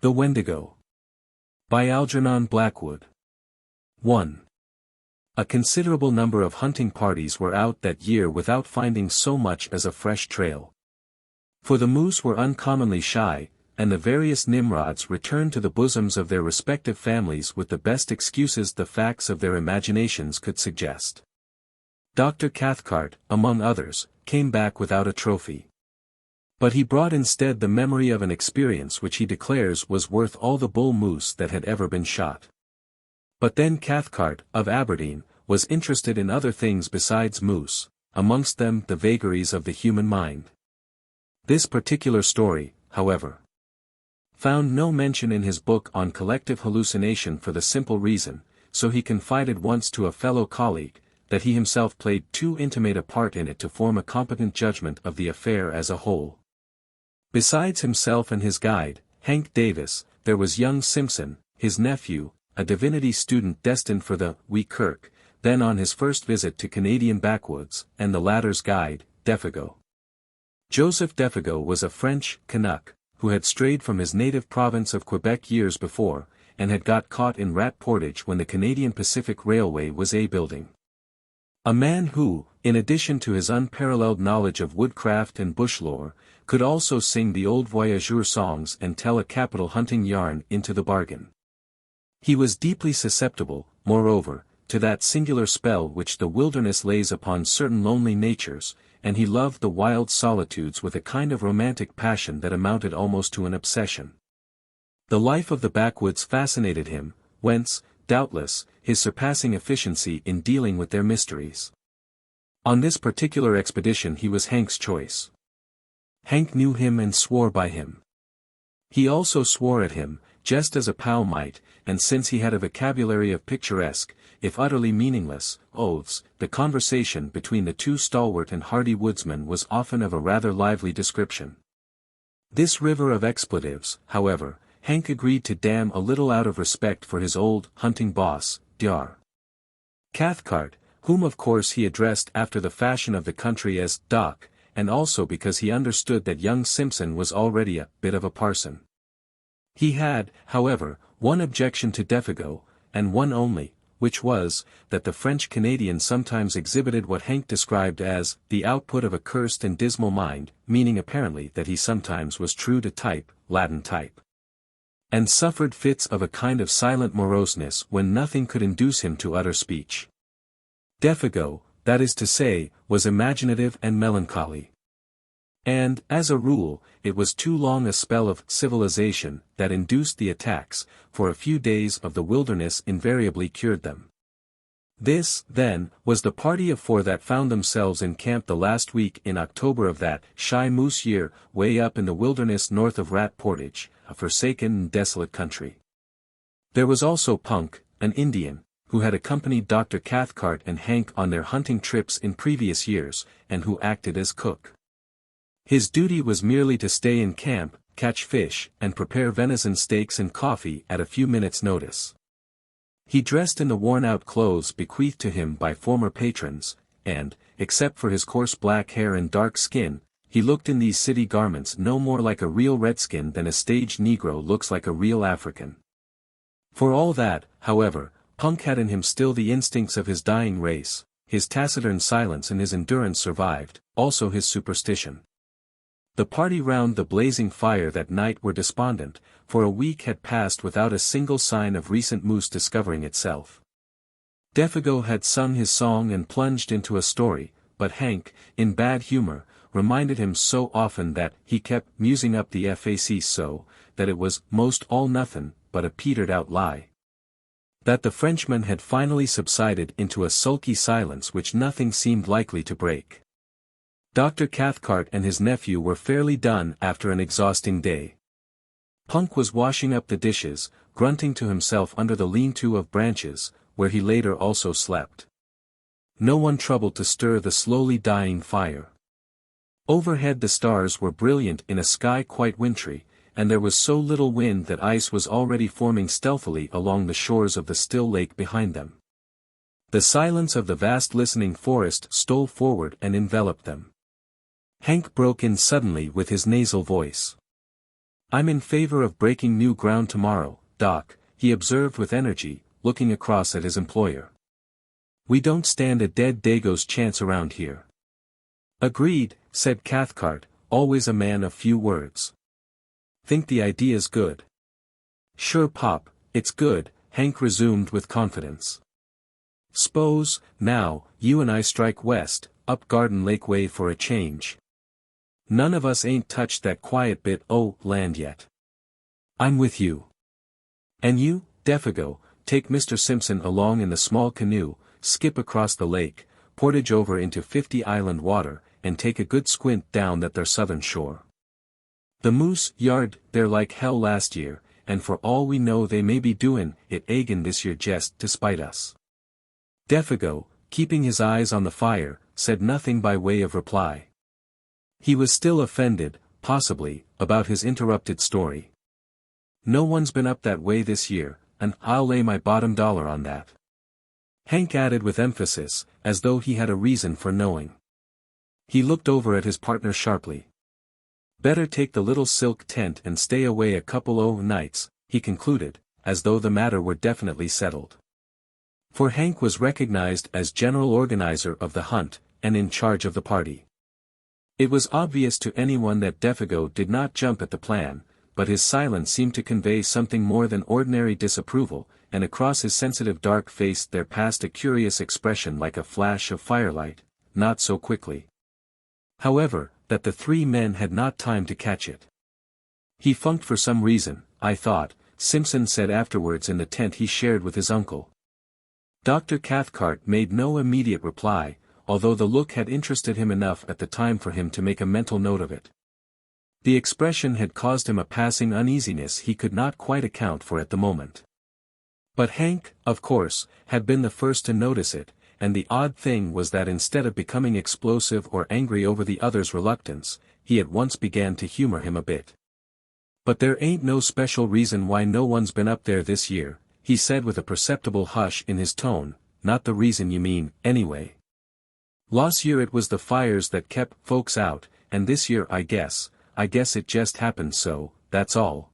The Wendigo. By Algernon Blackwood. 1. A considerable number of hunting parties were out that year without finding so much as a fresh trail. For the moose were uncommonly shy, and the various Nimrods returned to the bosoms of their respective families with the best excuses the facts of their imaginations could suggest. Dr. Cathcart, among others, came back without a trophy. But he brought instead the memory of an experience which he declares was worth all the bull moose that had ever been shot. But then Cathcart, of Aberdeen, was interested in other things besides moose, amongst them the vagaries of the human mind. This particular story, however, found no mention in his book on collective hallucination for the simple reason, so he confided once to a fellow colleague, that he himself played too intimate a part in it to form a competent judgment of the affair as a whole. Besides himself and his guide, Hank Davis, there was young Simpson, his nephew, a divinity student destined for the wee kirk, then on his first visit to Canadian backwoods, and the latter's guide, Defago. Joseph Defago was a French Canuck, who had strayed from his native province of Quebec years before, and had got caught in Rat Portage when the Canadian Pacific Railway was building. A man who, in addition to his unparalleled knowledge of woodcraft and bush lore, could also sing the old voyageur songs and tell a capital hunting yarn into the bargain. He was deeply susceptible, moreover, to that singular spell which the wilderness lays upon certain lonely natures, and he loved the wild solitudes with a kind of romantic passion that amounted almost to an obsession. The life of the backwoods fascinated him, whence, doubtless, his surpassing efficiency in dealing with their mysteries. On this particular expedition he was Hank's choice. Hank knew him and swore by him. He also swore at him, just as a pal might, and since he had a vocabulary of picturesque, if utterly meaningless, oaths, the conversation between the two stalwart and hardy woodsmen was often of a rather lively description. This river of expletives, however, Hank agreed to dam a little out of respect for his old hunting boss, Dr. Cathcart, whom of course he addressed after the fashion of the country as Doc, and also because he understood that young Simpson was already a bit of a parson. He had, however, one objection to Defago, and one only, which was, that the French Canadian sometimes exhibited what Hank described as the output of a cursed and dismal mind, meaning apparently that he sometimes was true to type, Latin type, and suffered fits of a kind of silent moroseness when nothing could induce him to utter speech. Defago, that is to say, was imaginative and melancholy. And, as a rule, it was too long a spell of civilization that induced the attacks, for a few days of the wilderness invariably cured them. This, then, was the party of four that found themselves in camp the last week in October of that shy moose year, way up in the wilderness north of Rat Portage, a forsaken and desolate country. There was also Punk, an Indian, who had accompanied Dr. Cathcart and Hank on their hunting trips in previous years, and who acted as cook. His duty was merely to stay in camp, catch fish, and prepare venison steaks and coffee at a few minutes' notice. He dressed in the worn-out clothes bequeathed to him by former patrons, and, except for his coarse black hair and dark skin, he looked in these city garments no more like a real redskin than a stage Negro looks like a real African. For all that, however, Punk had in him still the instincts of his dying race, his taciturn silence and his endurance survived, also his superstition. The party round the blazing fire that night were despondent, for a week had passed without a single sign of recent moose discovering itself. Defago had sung his song and plunged into a story, but Hank, in bad humor, reminded him so often that he kept musing up the fac so, that it was most all nothin' but a petered-out lie. That the Frenchman had finally subsided into a sulky silence which nothing seemed likely to break. Dr. Cathcart and his nephew were fairly done after an exhausting day. Punk was washing up the dishes, grunting to himself under the lean-to of branches, where he later also slept. No one troubled to stir the slowly dying fire. Overhead the stars were brilliant in a sky quite wintry, and there was so little wind that ice was already forming stealthily along the shores of the still lake behind them. The silence of the vast listening forest stole forward and enveloped them. Hank broke in suddenly with his nasal voice. I'm in favor of breaking new ground tomorrow, Doc, he observed with energy, looking across at his employer. We don't stand a dead Dago's chance around here. Agreed, said Cathcart, always a man of few words. Think the idea's good? Sure Pop, it's good, Hank resumed with confidence. S'pose, now, you and I strike west, up Garden Lake way for a change. None of us ain't touched that quiet bit o' land yet. I'm with you. And you, Defago, take Mr. Simpson along in the small canoe, skip across the lake, portage over into 50 Island water, and take a good squint down at their southern shore. The moose yard there like hell last year, and for all we know they may be doin' it agin this year jest to spite us. Defago, keeping his eyes on the fire, said nothing by way of reply. He was still offended, possibly, about his interrupted story. No one's been up that way this year, and I'll lay my bottom dollar on that. Hank added with emphasis, as though he had a reason for knowing. He looked over at his partner sharply. Better take the little silk tent and stay away a couple o' nights, he concluded, as though the matter were definitely settled. For Hank was recognized as general organizer of the hunt, and in charge of the party. It was obvious to anyone that Defago did not jump at the plan, but his silence seemed to convey something more than ordinary disapproval, and across his sensitive dark face there passed a curious expression like a flash of firelight, not so quickly, however, that the three men had not time to catch it. He funked for some reason, I thought, Simpson said afterwards in the tent he shared with his uncle. Dr. Cathcart made no immediate reply, although the look had interested him enough at the time for him to make a mental note of it. The expression had caused him a passing uneasiness he could not quite account for at the moment. But Hank, of course, had been the first to notice it, and the odd thing was that instead of becoming explosive or angry over the other's reluctance, he at once began to humor him a bit. But there ain't no special reason why no one's been up there this year, he said with a perceptible hush in his tone, not the reason you mean, anyway. Last year it was the fires that kept folks out, and this year I guess it just happened so, that's all.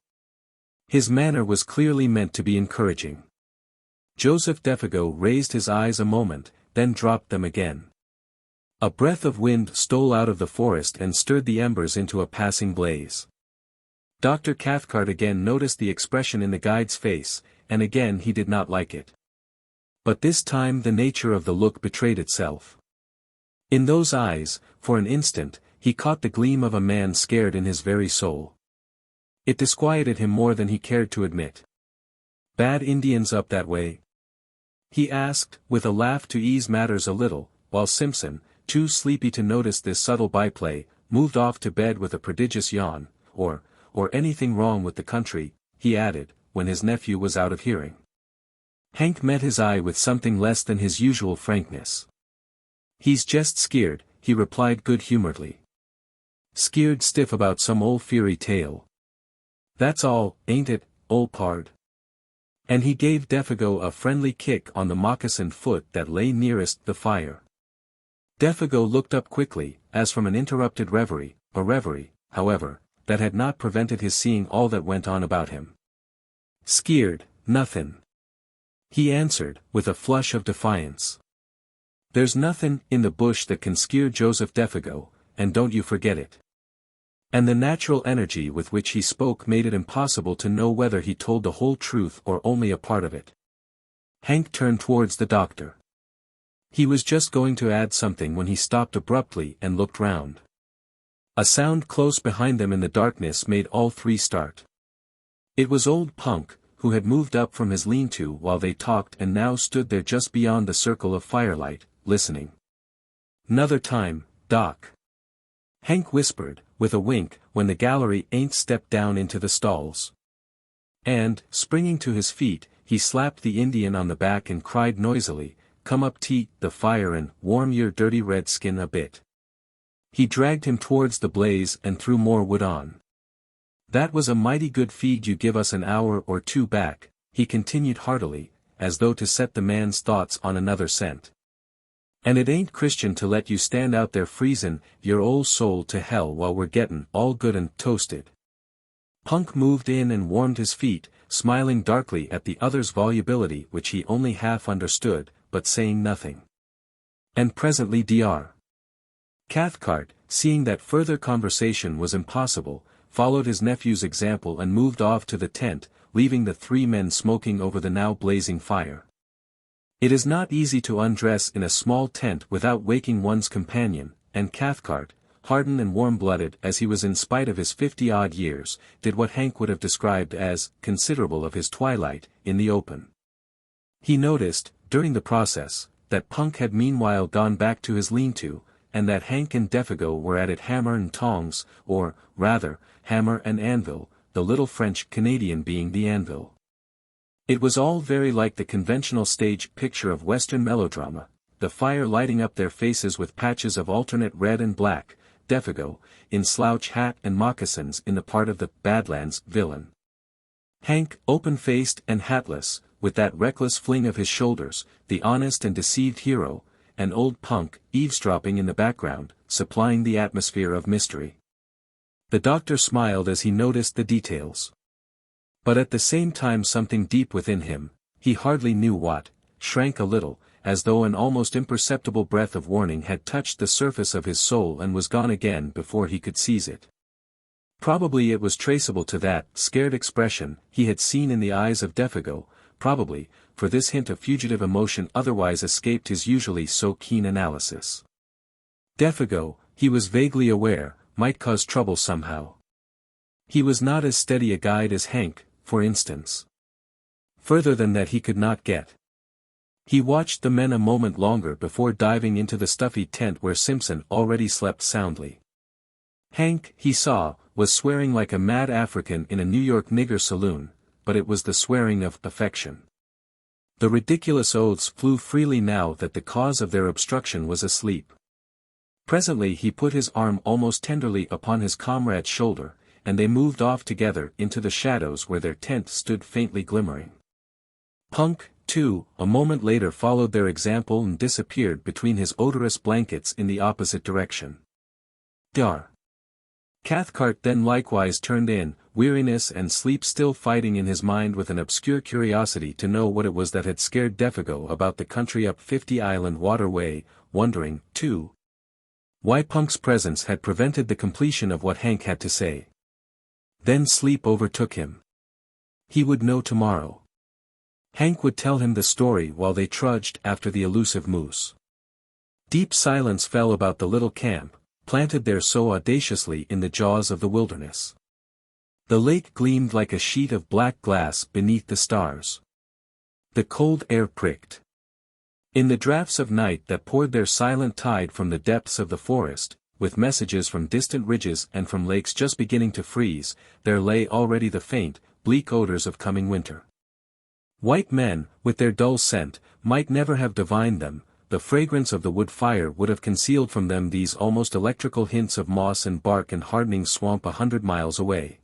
His manner was clearly meant to be encouraging. Joseph Defago raised his eyes a moment, then dropped them again. A breath of wind stole out of the forest and stirred the embers into a passing blaze. Dr. Cathcart again noticed the expression in the guide's face, and again he did not like it. But this time the nature of the look betrayed itself. In those eyes, for an instant, he caught the gleam of a man scared in his very soul. It disquieted him more than he cared to admit. Bad Indians up that way? He asked, with a laugh to ease matters a little, while Simpson, too sleepy to notice this subtle byplay, moved off to bed with a prodigious yawn, or anything wrong with the country, he added, when his nephew was out of hearing. Hank met his eye with something less than his usual frankness. He's just skeered, he replied good-humoredly. Skeered stiff about some old fairy tale. That's all, ain't it, old pard? And he gave Defago a friendly kick on the moccasined foot that lay nearest the fire. Defago looked up quickly, as from an interrupted reverie, a reverie, however, that had not prevented his seeing all that went on about him. Skeered, nothin', he answered, with a flush of defiance. There's nothin' in the bush that can skeer Joseph Defago, and don't you forget it. And the natural energy with which he spoke made it impossible to know whether he told the whole truth or only a part of it. Hank turned towards the doctor. He was just going to add something when he stopped abruptly and looked round. A sound close behind them in the darkness made all three start. It was old Punk, who had moved up from his lean-to while they talked and now stood there just beyond the circle of firelight, listening. "'Nother time, Doc," Hank whispered, with a wink, when the gallery ain't stepped down into the stalls. And, springing to his feet, he slapped the Indian on the back and cried noisily, "Come up the fire and warm your dirty red skin a bit." He dragged him towards the blaze and threw more wood on. "That was a mighty good feed you give us an hour or two back," he continued heartily, as though to set the man's thoughts on another scent. "And it ain't Christian to let you stand out there freezin' your old soul to hell while we're gettin' all good and toasted." Punk moved in and warmed his feet, smiling darkly at the other's volubility which he only half understood, but saying nothing. And presently Dr. Cathcart, seeing that further conversation was impossible, followed his nephew's example and moved off to the tent, leaving the three men smoking over the now blazing fire. It is not easy to undress in a small tent without waking one's companion, and Cathcart, hardened and warm-blooded as he was in spite of his 50-odd years, did what Hank would have described as considerable of his twilight, in the open. He noticed, during the process, that Punk had meanwhile gone back to his lean-to, and that Hank and Defago were at it hammer and tongs, or, rather, hammer and anvil, the little French Canadian being the anvil. It was all very like the conventional stage picture of Western melodrama, the fire lighting up their faces with patches of alternate red and black, Defago, in slouch hat and moccasins in the part of the Badlands villain. Hank, open-faced and hatless, with that reckless fling of his shoulders, the honest and deceived hero, and old Punk, eavesdropping in the background, supplying the atmosphere of mystery. The doctor smiled as he noticed the details. But at the same time something deep within him, he hardly knew what, shrank a little, as though an almost imperceptible breath of warning had touched the surface of his soul and was gone again before he could seize it. Probably it was traceable to that scared expression he had seen in the eyes of Defago, probably, for this hint of fugitive emotion otherwise escaped his usually so keen analysis. Defago, he was vaguely aware, might cause trouble somehow. He was not as steady a guide as Hank, for instance. Further than that he could not get. He watched the men a moment longer before diving into the stuffy tent where Simpson already slept soundly. Hank, he saw, was swearing like a mad African in a New York nigger saloon, but it was the swearing of affection. The ridiculous oaths flew freely now that the cause of their obstruction was asleep. Presently he put his arm almost tenderly upon his comrade's shoulder, and they moved off together into the shadows where their tent stood faintly glimmering. Punk, too, a moment later followed their example and disappeared between his odorous blankets in the opposite direction. Dr. Cathcart then likewise turned in, weariness and sleep still fighting in his mind with an obscure curiosity to know what it was that had scared Defago about the country up 50 Island Waterway, wondering, too, why Punk's presence had prevented the completion of what Hank had to say. Then sleep overtook him. He would know tomorrow. Hank would tell him the story while they trudged after the elusive moose. Deep silence fell about the little camp, planted there so audaciously in the jaws of the wilderness. The lake gleamed like a sheet of black glass beneath the stars. The cold air pricked. In the draughts of night that poured their silent tide from the depths of the forest, with messages from distant ridges and from lakes just beginning to freeze, there lay already the faint, bleak odors of coming winter. White men, with their dull scent, might never have divined them, the fragrance of the wood fire would have concealed from them these almost electrical hints of moss and bark and hardening swamp 100 miles away.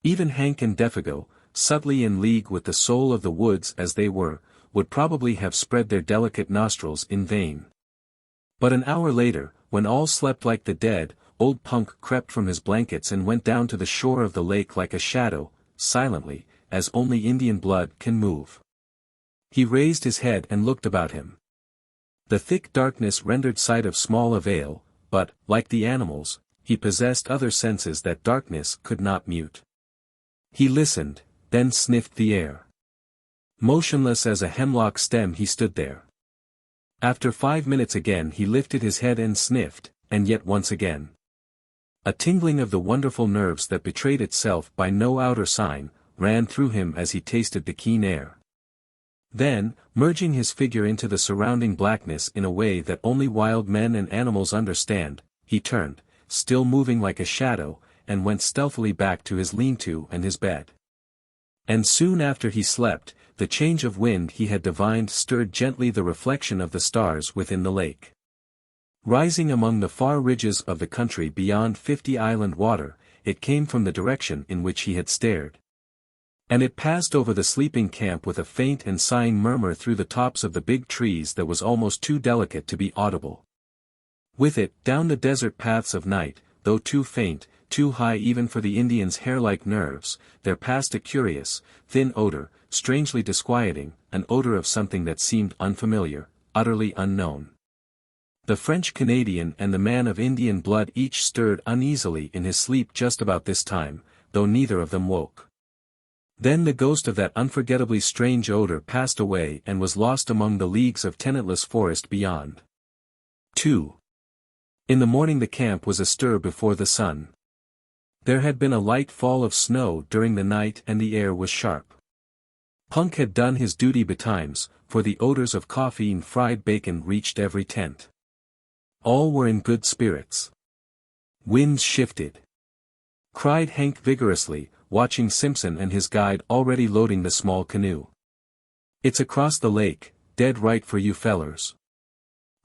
Even Hank and Defago, subtly in league with the soul of the woods as they were, would probably have spread their delicate nostrils in vain. But an hour later, when all slept like the dead, old Punk crept from his blankets and went down to the shore of the lake like a shadow, silently, as only Indian blood can move. He raised his head and looked about him. The thick darkness rendered sight of small avail, but, like the animals, he possessed other senses that darkness could not mute. He listened, then sniffed the air. Motionless as a hemlock stem he stood there. After 5 minutes again he lifted his head and sniffed, and yet once again. A tingling of the wonderful nerves that betrayed itself by no outer sign, ran through him as he tasted the keen air. Then, merging his figure into the surrounding blackness in a way that only wild men and animals understand, he turned, still moving like a shadow, and went stealthily back to his lean-to and his bed. And soon after he slept, the change of wind he had divined stirred gently the reflection of the stars within the lake. Rising among the far ridges of the country beyond 50 Island Water, it came from the direction in which he had stared. And it passed over the sleeping camp with a faint and sighing murmur through the tops of the big trees that was almost too delicate to be audible. With it, down the desert paths of night, though too faint, too high even for the Indian's hair-like nerves, there passed a curious, thin odor, strangely disquieting, an odor of something that seemed unfamiliar, utterly unknown. The French Canadian and the man of Indian blood each stirred uneasily in his sleep just about this time, though neither of them woke. Then the ghost of that unforgettably strange odor passed away and was lost among the leagues of tenantless forest beyond. 2. In the morning the camp was astir before the sun. There had been a light fall of snow during the night and the air was sharp. Punk had done his duty betimes, for the odors of coffee and fried bacon reached every tent. All were in good spirits. Winds shifted, cried Hank vigorously, watching Simpson and his guide already loading the small canoe. It's across the lake, dead right for you fellers.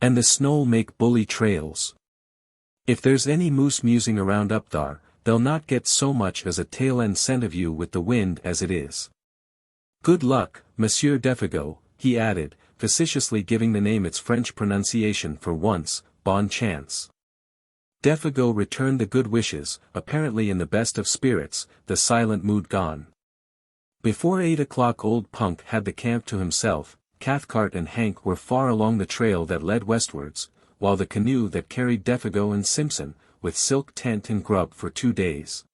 And the snow'll make bully trails. If there's any moose musing around up thar, they'll not get so much as a tail-end scent of you with the wind as it is. Good luck, Monsieur Defago, he added, facetiously giving the name its French pronunciation for once, bon chance. Defago returned the good wishes, apparently in the best of spirits, the silent mood gone. Before 8 o'clock old Punk had the camp to himself. Cathcart and Hank were far along the trail that led westwards, while the canoe that carried Defago and Simpson, with silk tent and grub for 2 days,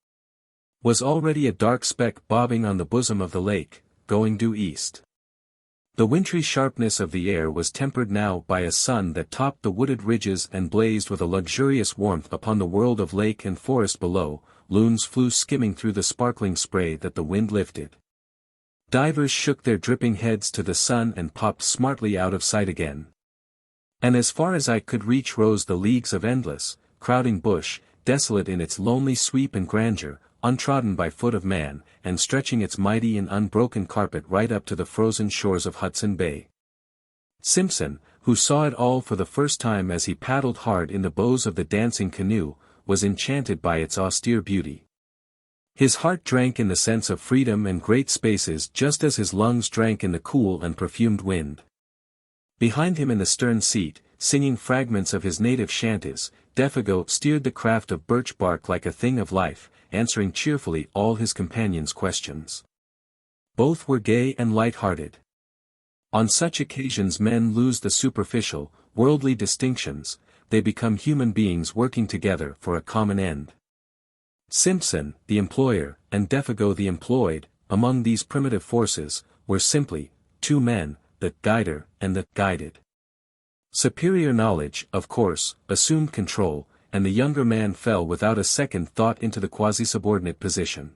was already a dark speck bobbing on the bosom of the lake, going due east. The wintry sharpness of the air was tempered now by a sun that topped the wooded ridges and blazed with a luxurious warmth upon the world of lake and forest below. Loons flew skimming through the sparkling spray that the wind lifted. Divers shook their dripping heads to the sun and popped smartly out of sight again. And as far as I could reach rose the leagues of endless, crowding bush, desolate in its lonely sweep and grandeur, untrodden by foot of man, and stretching its mighty and unbroken carpet right up to the frozen shores of Hudson Bay. Simpson, who saw it all for the first time as he paddled hard in the bows of the dancing canoe, was enchanted by its austere beauty. His heart drank in the sense of freedom and great spaces just as his lungs drank in the cool and perfumed wind. Behind him in the stern seat, singing fragments of his native chanties, Defago steered the craft of birch bark like a thing of life, answering cheerfully all his companions' questions. Both were gay and light-hearted. On such occasions men lose the superficial, worldly distinctions, they become human beings working together for a common end. Simpson, the employer, and Defago the employed, among these primitive forces, were simply 2 men, the guider and the guided. Superior knowledge, of course, assumed control, and the younger man fell without a second thought into the quasi-subordinate position.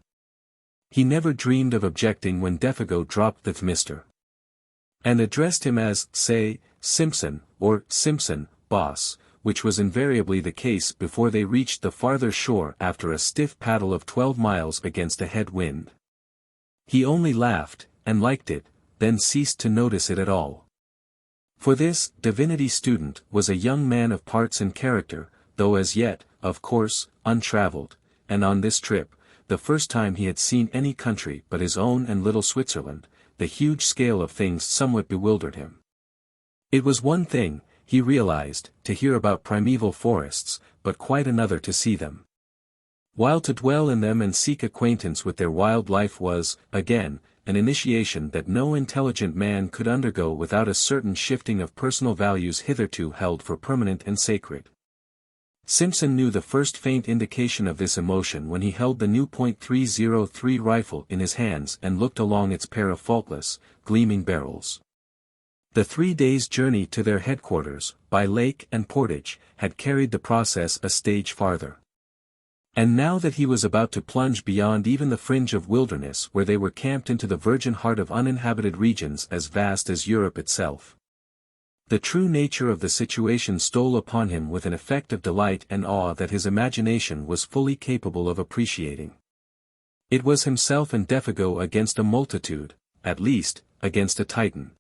He never dreamed of objecting when Defago dropped the Mr. and addressed him as, say, Simpson, or Simpson, boss, which was invariably the case before they reached the farther shore after a stiff paddle of 12 miles against a head wind. He only laughed, and liked it, then ceased to notice it at all. For this divinity student was a young man of parts and character, though as yet, of course, untraveled, and on this trip, the first time he had seen any country but his own and little Switzerland, the huge scale of things somewhat bewildered him. It was one thing, he realized, to hear about primeval forests, but quite another to see them. While to dwell in them and seek acquaintance with their wild life was, again, an initiation that no intelligent man could undergo without a certain shifting of personal values hitherto held for permanent and sacred. Simpson knew the first faint indication of this emotion when he held the new .303 rifle in his hands and looked along its pair of faultless, gleaming barrels. The 3 days' journey to their headquarters, by lake and portage, had carried the process a stage farther. And now that he was about to plunge beyond even the fringe of wilderness where they were camped into the virgin heart of uninhabited regions as vast as Europe itself, the true nature of the situation stole upon him with an effect of delight and awe that his imagination was fully capable of appreciating. It was himself and Defago against a multitude, at least, against a Titan.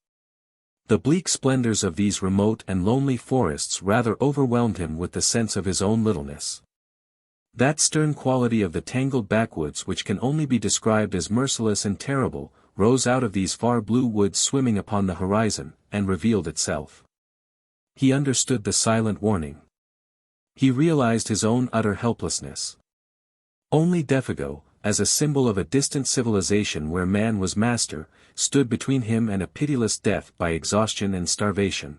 The bleak splendors of these remote and lonely forests rather overwhelmed him with the sense of his own littleness. That stern quality of the tangled backwoods which can only be described as merciless and terrible, rose out of these far blue woods swimming upon the horizon, and revealed itself. He understood the silent warning. He realized his own utter helplessness. Only Defago, as a symbol of a distant civilization where man was master, stood between him and a pitiless death by exhaustion and starvation.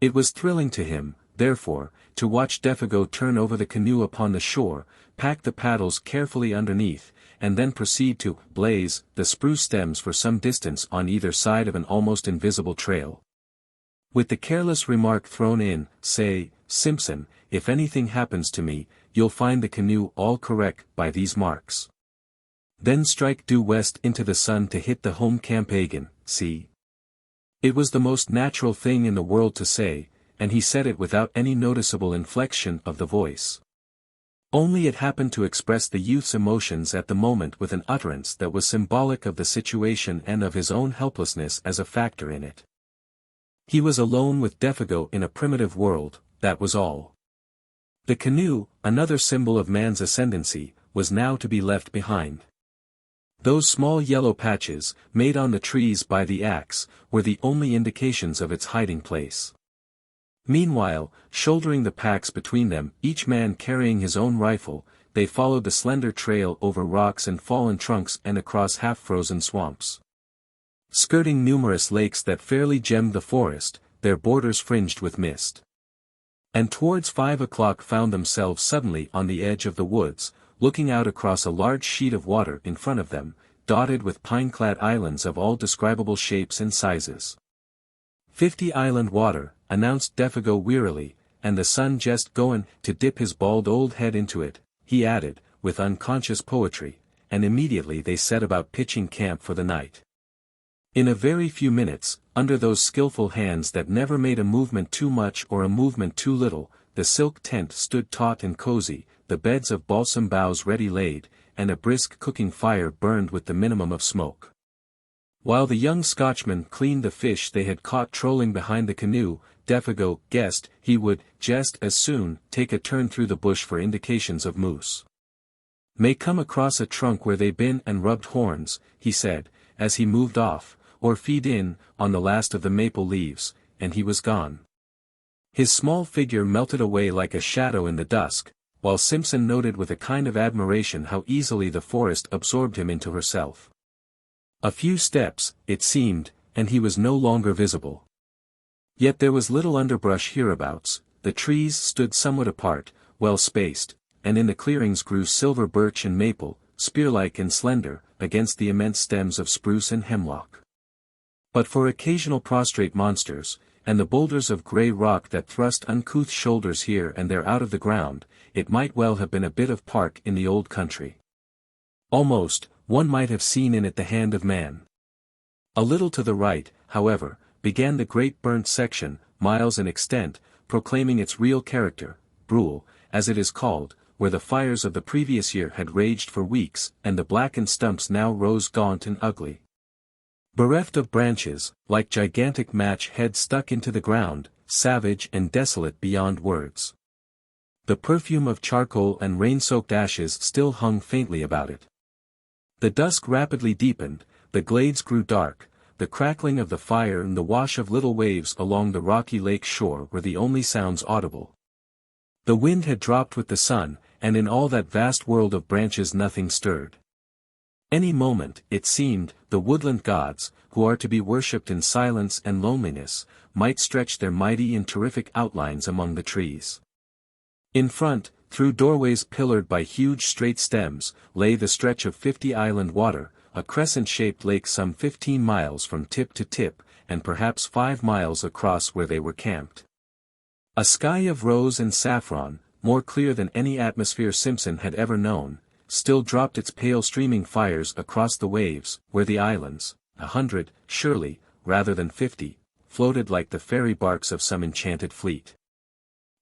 It was thrilling to him, therefore, to watch Defago turn over the canoe upon the shore, pack the paddles carefully underneath, and then proceed to blaze the spruce stems for some distance on either side of an almost invisible trail. With the careless remark thrown in, "Say, Simpson, if anything happens to me, you'll find the canoe all correct by these marks. Then strike due west into the sun to hit the home camp again, see?" It was the most natural thing in the world to say, and he said it without any noticeable inflection of the voice. Only it happened to express the youth's emotions at the moment with an utterance that was symbolic of the situation and of his own helplessness as a factor in it. He was alone with Defago in a primitive world, that was all. The canoe, another symbol of man's ascendancy, was now to be left behind. Those small yellow patches, made on the trees by the axe, were the only indications of its hiding place. Meanwhile, shouldering the packs between them, each man carrying his own rifle, they followed the slender trail over rocks and fallen trunks and across half-frozen swamps. Skirting numerous lakes that fairly gemmed the forest, their borders fringed with mist. And towards 5 o'clock found themselves suddenly on the edge of the woods, looking out across a large sheet of water in front of them, dotted with pine-clad islands of all describable shapes and sizes. 50 island water, announced Defago wearily, and the sun just goin' to dip his bald old head into it, he added, with unconscious poetry, and immediately they set about pitching camp for the night. In a very few minutes, under those skillful hands that never made a movement too much or a movement too little, the silk tent stood taut and cozy, the beds of balsam boughs ready laid, and a brisk cooking fire burned with the minimum of smoke. While the young Scotchman cleaned the fish they had caught trolling behind the canoe, Defago guessed he would just as soon take a turn through the bush for indications of moose. "May come across a trunk where they been and rubbed horns," he said, as he moved off, "or feed in, on the last of the maple leaves," and he was gone. His small figure melted away like a shadow in the dusk, while Simpson noted with a kind of admiration how easily the forest absorbed him into herself. A few steps, it seemed, and he was no longer visible. Yet there was little underbrush hereabouts, the trees stood somewhat apart, well spaced, and in the clearings grew silver birch and maple, spear-like and slender, against the immense stems of spruce and hemlock. But for occasional prostrate monsters, and the boulders of grey rock that thrust uncouth shoulders here and there out of the ground, it might well have been a bit of park in the old country. Almost, one might have seen in it the hand of man. A little to the right, however, began the great burnt section, miles in extent, proclaiming its real character, brule, as it is called, where the fires of the previous year had raged for weeks, and the blackened stumps now rose gaunt and ugly. Bereft of branches, like gigantic match heads stuck into the ground, savage and desolate beyond words. The perfume of charcoal and rain-soaked ashes still hung faintly about it. The dusk rapidly deepened, the glades grew dark, the crackling of the fire and the wash of little waves along the rocky lake shore were the only sounds audible. The wind had dropped with the sun, and in all that vast world of branches nothing stirred. Any moment, it seemed, the woodland gods, who are to be worshipped in silence and loneliness, might stretch their mighty and terrific outlines among the trees. In front, through doorways pillared by huge straight stems, lay the stretch of 50 island water, a crescent-shaped lake some 15 miles from tip to tip, and perhaps 5 miles across where they were camped. A sky of rose and saffron, more clear than any atmosphere Simpson had ever known, still dropped its pale streaming fires across the waves, where the islands, 100, surely, rather than 50, floated like the fairy barks of some enchanted fleet.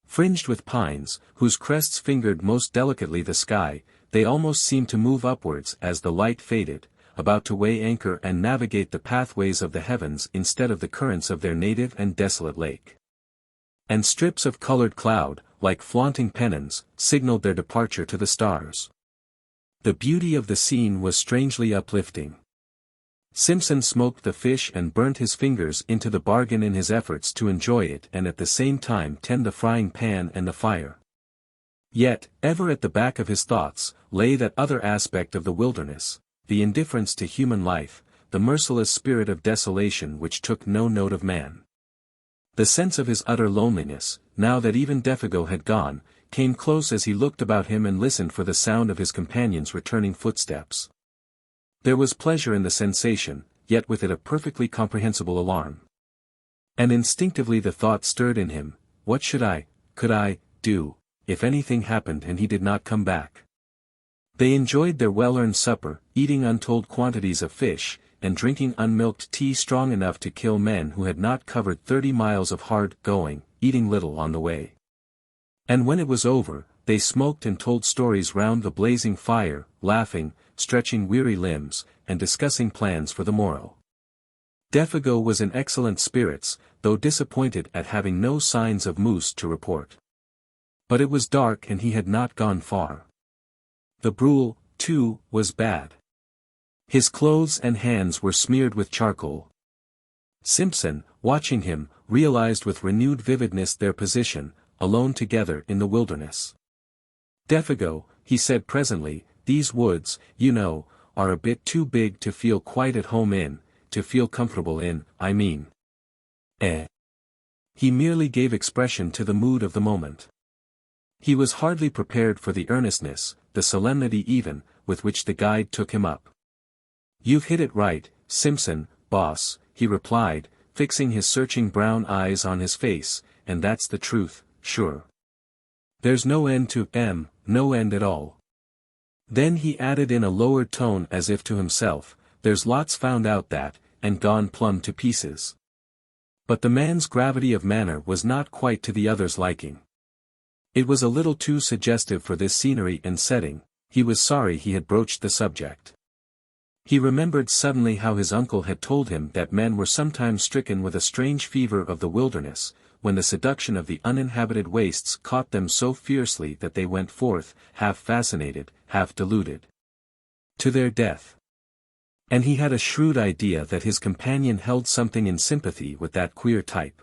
Fringed with pines, whose crests fingered most delicately the sky, they almost seemed to move upwards as the light faded, about to weigh anchor and navigate the pathways of the heavens instead of the currents of their native and desolate lake. And strips of colored cloud, like flaunting pennons, signaled their departure to the stars. The beauty of the scene was strangely uplifting. Simpson smoked the fish and burnt his fingers into the bargain in his efforts to enjoy it and at the same time tend the frying pan and the fire. Yet, ever at the back of his thoughts, lay that other aspect of the wilderness, the indifference to human life, the merciless spirit of desolation which took no note of man. The sense of his utter loneliness, now that even Defago had gone, came close as he looked about him and listened for the sound of his companion's returning footsteps. There was pleasure in the sensation, yet with it a perfectly comprehensible alarm. And instinctively the thought stirred in him, what could I, do, if anything happened and he did not come back? They enjoyed their well-earned supper, eating untold quantities of fish, and drinking unmilked tea strong enough to kill men who had not covered 30 miles of hard going, eating little on the way. And when it was over, they smoked and told stories round the blazing fire, laughing, stretching weary limbs, and discussing plans for the morrow. Defago was in excellent spirits, though disappointed at having no signs of moose to report. But it was dark and he had not gone far. The brule, too, was bad. His clothes and hands were smeared with charcoal. Simpson, watching him, realized with renewed vividness their position, alone together in the wilderness. Defago, he said presently, these woods, you know, are a bit too big to feel quite at home in, to feel comfortable in, I mean. He merely gave expression to the mood of the moment. He was hardly prepared for the earnestness, the solemnity even, with which the guide took him up. You've hit it right, Simpson, boss, he replied, fixing his searching brown eyes on his face, and that's the truth, sure. There's no end to no end at all. Then he added in a lowered tone as if to himself, there's lots found out that, and gone plumb to pieces. But the man's gravity of manner was not quite to the other's liking. It was a little too suggestive for this scenery and setting. He was sorry he had broached the subject. He remembered suddenly how his uncle had told him that men were sometimes stricken with a strange fever of the wilderness, when the seduction of the uninhabited wastes caught them so fiercely that they went forth, half fascinated, half deluded, to their death. And he had a shrewd idea that his companion held something in sympathy with that queer type.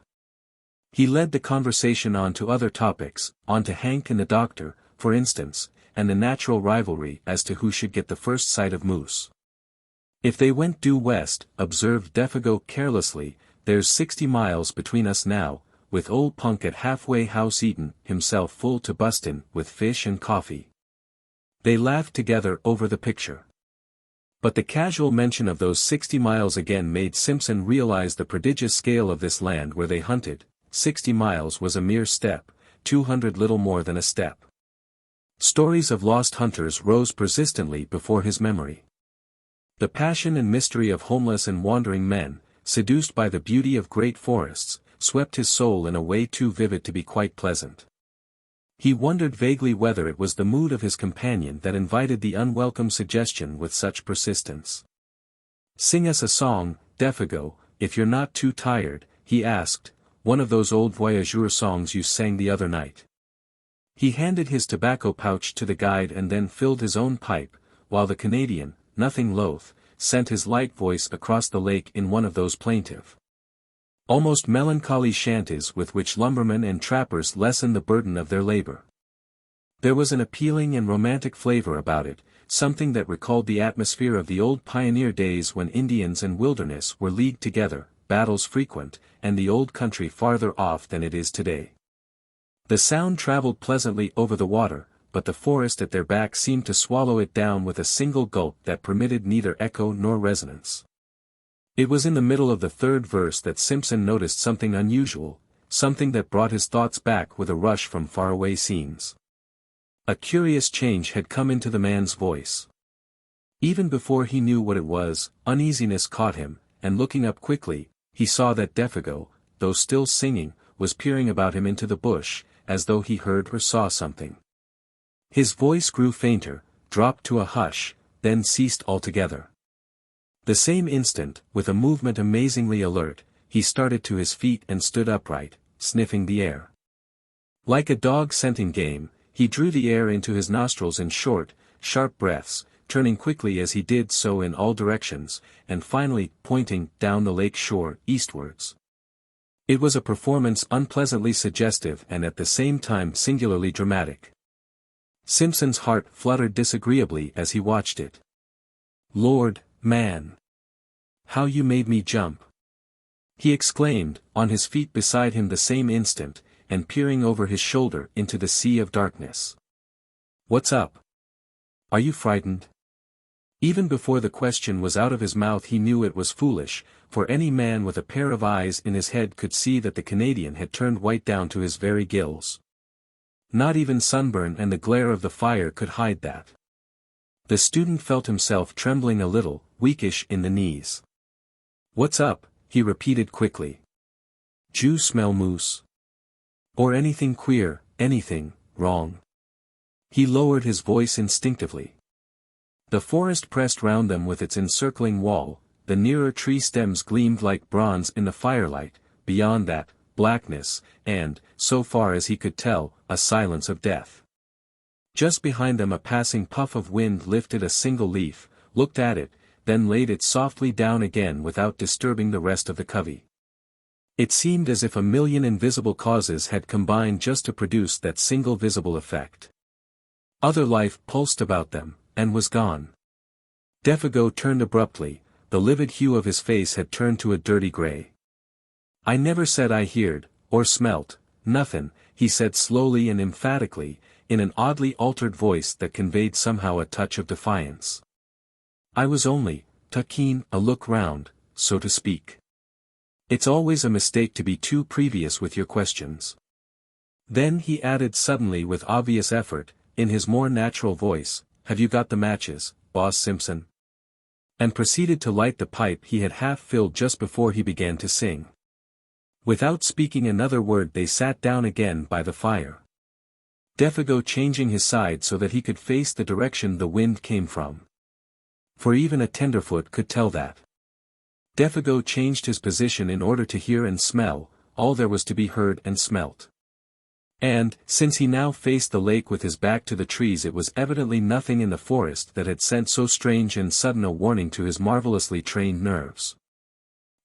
He led the conversation on to other topics, on to Hank and the doctor, for instance, and the natural rivalry as to who should get the first sight of moose. If they went due west, observed Defago carelessly, there's 60 miles between us now, with old Punk at halfway house eaten, himself full to bustin' with fish and coffee. They laughed together over the picture. But the casual mention of those 60 miles again made Simpson realize the prodigious scale of this land where they hunted. 60 miles was a mere step, 200 little more than a step. Stories of lost hunters rose persistently before his memory. The passion and mystery of homeless and wandering men, seduced by the beauty of great forests, swept his soul in a way too vivid to be quite pleasant. He wondered vaguely whether it was the mood of his companion that invited the unwelcome suggestion with such persistence. Sing us a song, Defago, if you're not too tired, he asked, one of those old voyageur songs you sang the other night. He handed his tobacco pouch to the guide and then filled his own pipe, while the Canadian, nothing loath, sent his light voice across the lake in one of those plaintive, almost melancholy chanties with which lumbermen and trappers lessen the burden of their labor. There was an appealing and romantic flavor about it, something that recalled the atmosphere of the old pioneer days when Indians and wilderness were leagued together, battles frequent, and the old country farther off than it is today. The sound traveled pleasantly over the water, but the forest at their back seemed to swallow it down with a single gulp that permitted neither echo nor resonance. It was in the middle of the third verse that Simpson noticed something unusual, something that brought his thoughts back with a rush from faraway scenes. A curious change had come into the man's voice. Even before he knew what it was, uneasiness caught him, and looking up quickly, he saw that Defago, though still singing, was peering about him into the bush, as though he heard or saw something. His voice grew fainter, dropped to a hush, then ceased altogether. The same instant, with a movement amazingly alert, he started to his feet and stood upright, sniffing the air. Like a dog scenting game, he drew the air into his nostrils in short, sharp breaths, turning quickly as he did so in all directions, and finally pointing down the lake shore eastwards. It was a performance unpleasantly suggestive and at the same time singularly dramatic. Simpson's heart fluttered disagreeably as he watched it. "Lord, man! How you made me jump!" he exclaimed, on his feet beside him the same instant, and peering over his shoulder into the sea of darkness. "What's up? Are you frightened?" Even before the question was out of his mouth he knew it was foolish, for any man with a pair of eyes in his head could see that the Canadian had turned white down to his very gills. Not even sunburn and the glare of the fire could hide that. The student felt himself trembling a little, weakish in the knees. "What's up?" he repeated quickly. "Jew smell moose? Or anything queer, anything wrong?" He lowered his voice instinctively. The forest pressed round them with its encircling wall, the nearer tree stems gleamed like bronze in the firelight, beyond that, blackness, and, so far as he could tell, a silence of death. Just behind them a passing puff of wind lifted a single leaf, looked at it, then laid it softly down again without disturbing the rest of the covey. It seemed as if a million invisible causes had combined just to produce that single visible effect. Other life pulsed about them, and was gone. Defago turned abruptly, the livid hue of his face had turned to a dirty grey. "I never said I heard, or smelt, nothin'," he said slowly and emphatically, in an oddly altered voice that conveyed somehow a touch of defiance. "I was only, taking a look round, so to speak. It's always a mistake to be too previous with your questions." Then he added suddenly with obvious effort, in his more natural voice, "Have you got the matches, Boss Simpson?" And proceeded to light the pipe he had half filled just before he began to sing. Without speaking another word they sat down again by the fire. Defago changing his side so that he could face the direction the wind came from. For even a tenderfoot could tell that. Defago changed his position in order to hear and smell, all there was to be heard and smelt. And, since he now faced the lake with his back to the trees, it was evidently nothing in the forest that had sent so strange and sudden a warning to his marvelously trained nerves.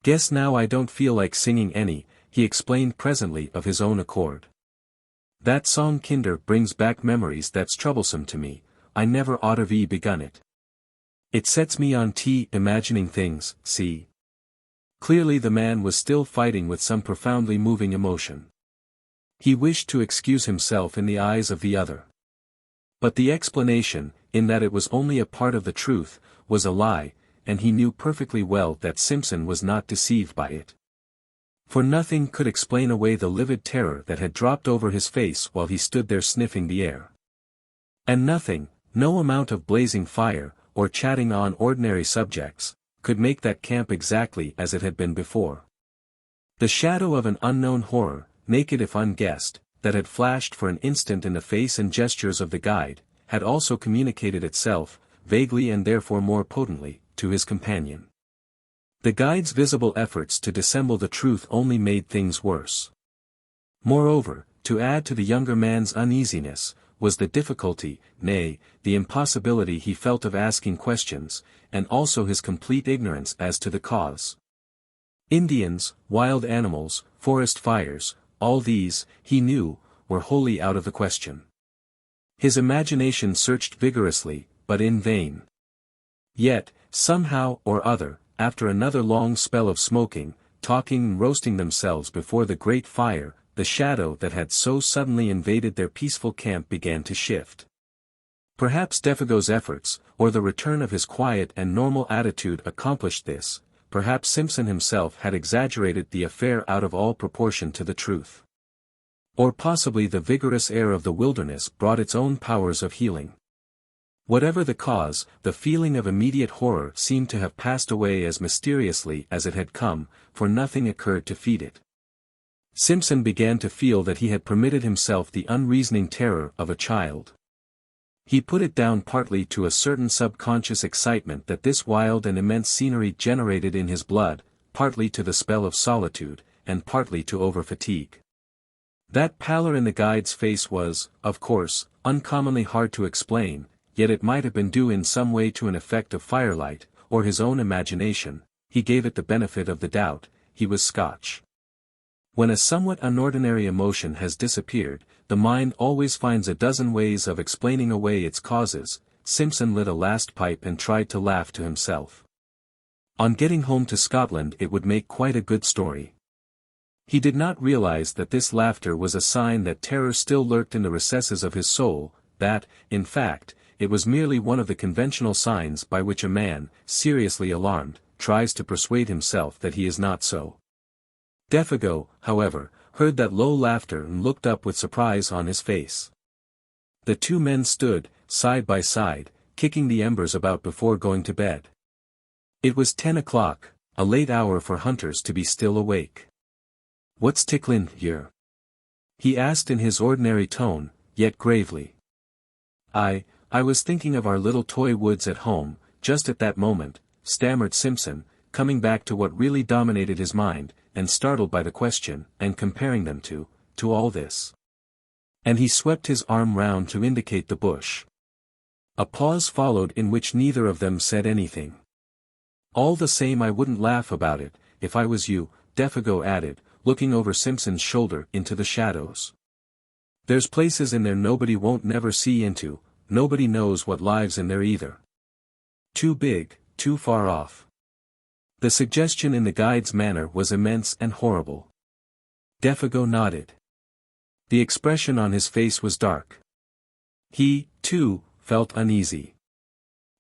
"Guess now I don't feel like singing any," he explained presently of his own accord. "That song kinder brings back memories that's troublesome to me, I never oughta be begun it. It sets me on imagining things, see." Clearly the man was still fighting with some profoundly moving emotion. He wished to excuse himself in the eyes of the other. But the explanation, in that it was only a part of the truth, was a lie, and he knew perfectly well that Simpson was not deceived by it. For nothing could explain away the livid terror that had dropped over his face while he stood there sniffing the air. And nothing, no amount of blazing fire, or chatting on ordinary subjects, could make that camp exactly as it had been before. The shadow of an unknown horror, naked if unguessed, that had flashed for an instant in the face and gestures of the guide, had also communicated itself, vaguely and therefore more potently, to his companion. The guide's visible efforts to dissemble the truth only made things worse. Moreover, to add to the younger man's uneasiness, was the difficulty, nay, the impossibility he felt of asking questions, and also his complete ignorance as to the cause. Indians, wild animals, forest fires, all these, he knew, were wholly out of the question. His imagination searched vigorously, but in vain. Yet, somehow or other, after another long spell of smoking, talking and roasting themselves before the great fire, the shadow that had so suddenly invaded their peaceful camp began to shift. Perhaps Defago's efforts, or the return of his quiet and normal attitude accomplished this, perhaps Simpson himself had exaggerated the affair out of all proportion to the truth. Or possibly the vigorous air of the wilderness brought its own powers of healing. Whatever the cause, the feeling of immediate horror seemed to have passed away as mysteriously as it had come, for nothing occurred to feed it. Simpson began to feel that he had permitted himself the unreasoning terror of a child. He put it down partly to a certain subconscious excitement that this wild and immense scenery generated in his blood, partly to the spell of solitude, and partly to overfatigue. That pallor in the guide's face was, of course, uncommonly hard to explain, yet it might have been due in some way to an effect of firelight, or his own imagination. He gave it the benefit of the doubt. He was Scotch. When a somewhat unordinary emotion has disappeared, the mind always finds a dozen ways of explaining away its causes. Simpson lit a last pipe and tried to laugh to himself. On getting home to Scotland it would make quite a good story. He did not realize that this laughter was a sign that terror still lurked in the recesses of his soul, that, in fact, it was merely one of the conventional signs by which a man, seriously alarmed, tries to persuade himself that he is not so. Defago, however, heard that low laughter and looked up with surprise on his face. The two men stood, side by side, kicking the embers about before going to bed. It was 10 o'clock, a late hour for hunters to be still awake. "What's ticklin' here?" he asked in his ordinary tone, yet gravely. I was thinking of our little toy woods at home," just at that moment, stammered Simpson, coming back to what really dominated his mind, and startled by the question, and comparing them to all this. And he swept his arm round to indicate the bush. A pause followed in which neither of them said anything. "All the same I wouldn't laugh about it, if I was you," Defago added, looking over Simpson's shoulder into the shadows. "There's places in there nobody won't never see into, nobody knows what lives in there either. Too big, too far off." The suggestion in the guide's manner was immense and horrible. Defago nodded. The expression on his face was dark. He, too, felt uneasy.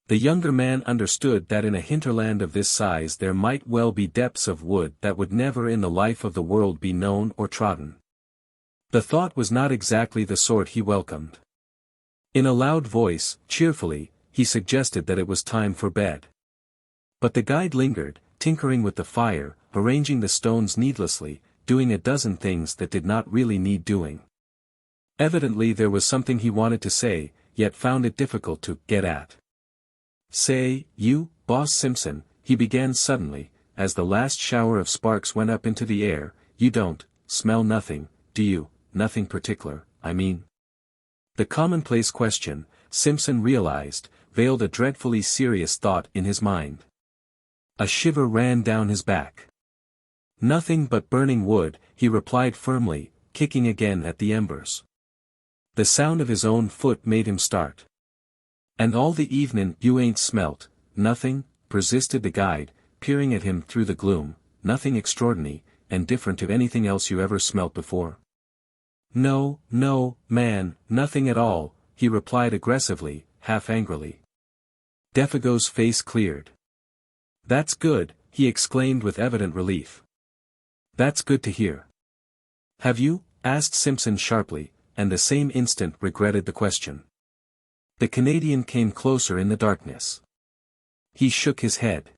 The younger man understood that in a hinterland of this size there might well be depths of wood that would never in the life of the world be known or trodden. The thought was not exactly the sort he welcomed. In a loud voice, cheerfully, he suggested that it was time for bed. But the guide lingered, tinkering with the fire, arranging the stones needlessly, doing a dozen things that did not really need doing. Evidently there was something he wanted to say, yet found it difficult to get at. "Say, you, Boss Simpson," he began suddenly, as the last shower of sparks went up into the air, "you don't smell nothing, do you? Nothing particular, I mean." The commonplace question, Simpson realized, veiled a dreadfully serious thought in his mind. A shiver ran down his back. "Nothing but burning wood," he replied firmly, kicking again at the embers. The sound of his own foot made him start. "And all the evenin' you ain't smelt nothing?" persisted the guide, peering at him through the gloom. "Nothing extraordinary, and different to anything else you ever smelt before?" No, man, nothing at all," he replied aggressively, half angrily. Defago's face cleared. "That's good," he exclaimed with evident relief. "That's good to hear." "Have you?" asked Simpson sharply, and the same instant regretted the question. The Canadian came closer in the darkness. He shook his head.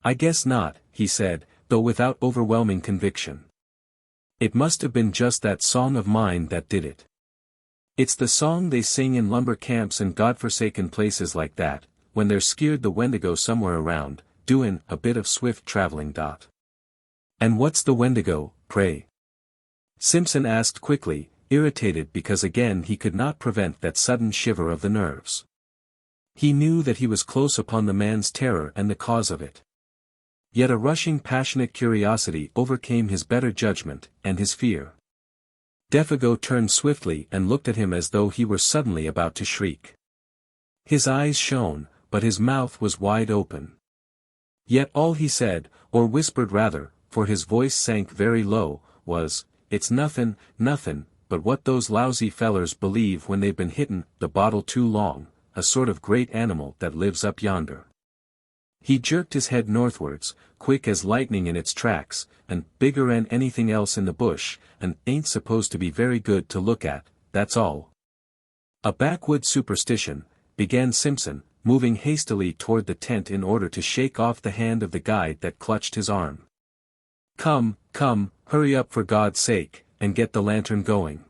"I guess not," he said, though without overwhelming conviction. "It must have been just that song of mine that did it. It's the song they sing in lumber camps and godforsaken places like that, when they're skeered the Wendigo somewhere around, doin' a bit of swift traveling. And what's the Wendigo, pray?" Simpson asked quickly, irritated because again he could not prevent that sudden shiver of the nerves. He knew that he was close upon the man's terror and the cause of it. Yet a rushing passionate curiosity overcame his better judgment, and his fear. Defago turned swiftly and looked at him as though he were suddenly about to shriek. His eyes shone, but his mouth was wide open. Yet all he said, or whispered rather, for his voice sank very low, was, "It's nothin', but what those lousy fellers believe when they've been hittin' the bottle too long, a sort of great animal that lives up yonder." He jerked his head northwards, quick as lightning in its tracks, and bigger 'an anything else in the bush, and ain't supposed to be very good to look at, that's all. "A backwoods superstition," began Simpson, moving hastily toward the tent in order to shake off the hand of the guide that clutched his arm. Come, hurry up for God's sake, and get the lantern going.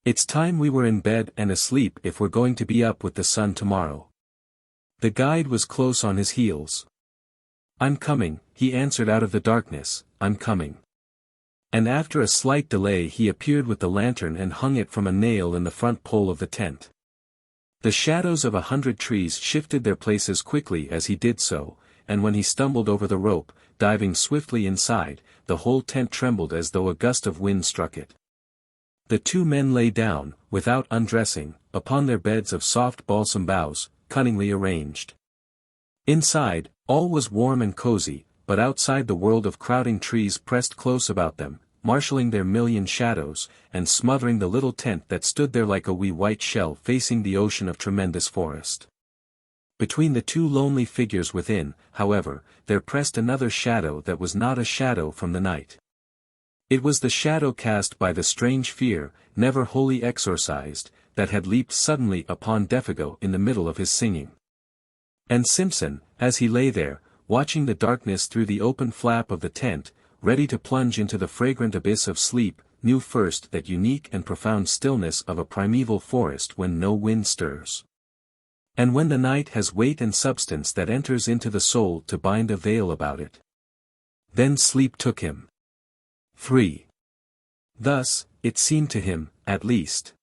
It's time we were in bed and asleep if we're going to be up with the sun tomorrow." The guide was close on his heels. "I'm coming," he answered out of the darkness, "I'm coming." And after a slight delay he appeared with the lantern and hung it from a nail in the front pole of the tent. The shadows of 100 trees shifted their places quickly as he did so, and when he stumbled over the rope, diving swiftly inside, the whole tent trembled as though a gust of wind struck it. The two men lay down, without undressing, upon their beds of soft balsam boughs, cunningly arranged. Inside, all was warm and cozy, but outside the world of crowding trees pressed close about them, marshalling their million shadows, and smothering the little tent that stood there like a wee white shell facing the ocean of tremendous forest. Between the two lonely figures within, however, there pressed another shadow that was not a shadow from the night. It was the shadow cast by the strange fear, never wholly exorcised, that had leaped suddenly upon Defago in the middle of his singing. And Simpson, as he lay there, watching the darkness through the open flap of the tent, ready to plunge into the fragrant abyss of sleep, knew first that unique and profound stillness of a primeval forest when no wind stirs. And when the night has weight and substance that enters into the soul to bind a veil about it. Then sleep took him. 3. Thus, it seemed to him, at least.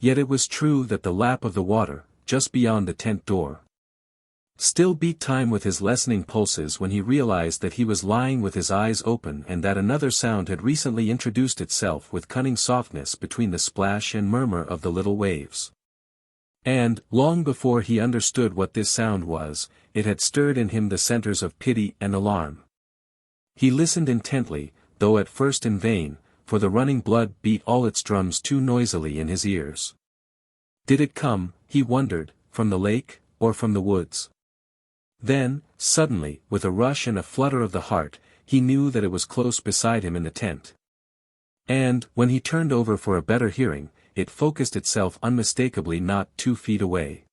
Yet it was true that the lap of the water, just beyond the tent door, still beat time with his lessening pulses when he realized that he was lying with his eyes open and that another sound had recently introduced itself with cunning softness between the splash and murmur of the little waves. And, long before he understood what this sound was, it had stirred in him the centers of pity and alarm. He listened intently, though at first in vain, for the running blood beat all its drums too noisily in his ears. Did it come, he wondered, from the lake, or from the woods? Then, suddenly, with a rush and a flutter of the heart, he knew that it was close beside him in the tent. And, when he turned over for a better hearing, it focused itself unmistakably not 2 feet away.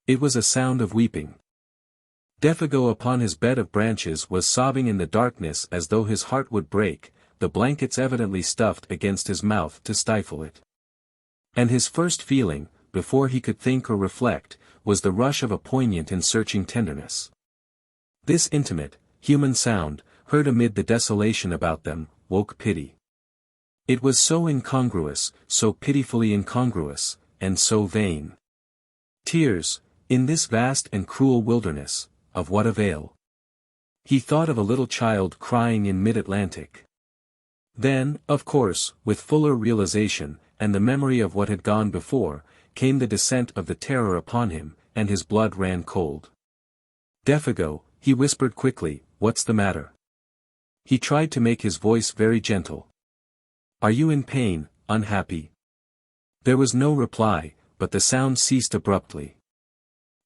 It was a sound of weeping. Defago upon his bed of branches was sobbing in the darkness as though his heart would break, the blankets evidently stuffed against his mouth to stifle it. And his first feeling, before he could think or reflect, was the rush of a poignant and searching tenderness. This intimate, human sound, heard amid the desolation about them, woke pity. It was so incongruous, so pitifully incongruous, and so vain. Tears, in this vast and cruel wilderness, of what avail? He thought of a little child crying in mid-Atlantic. Then, of course, with fuller realization, and the memory of what had gone before, came the descent of the terror upon him, and his blood ran cold. Defago, he whispered quickly, what's the matter? He tried to make his voice very gentle. Are you in pain, unhappy? There was no reply, but the sound ceased abruptly.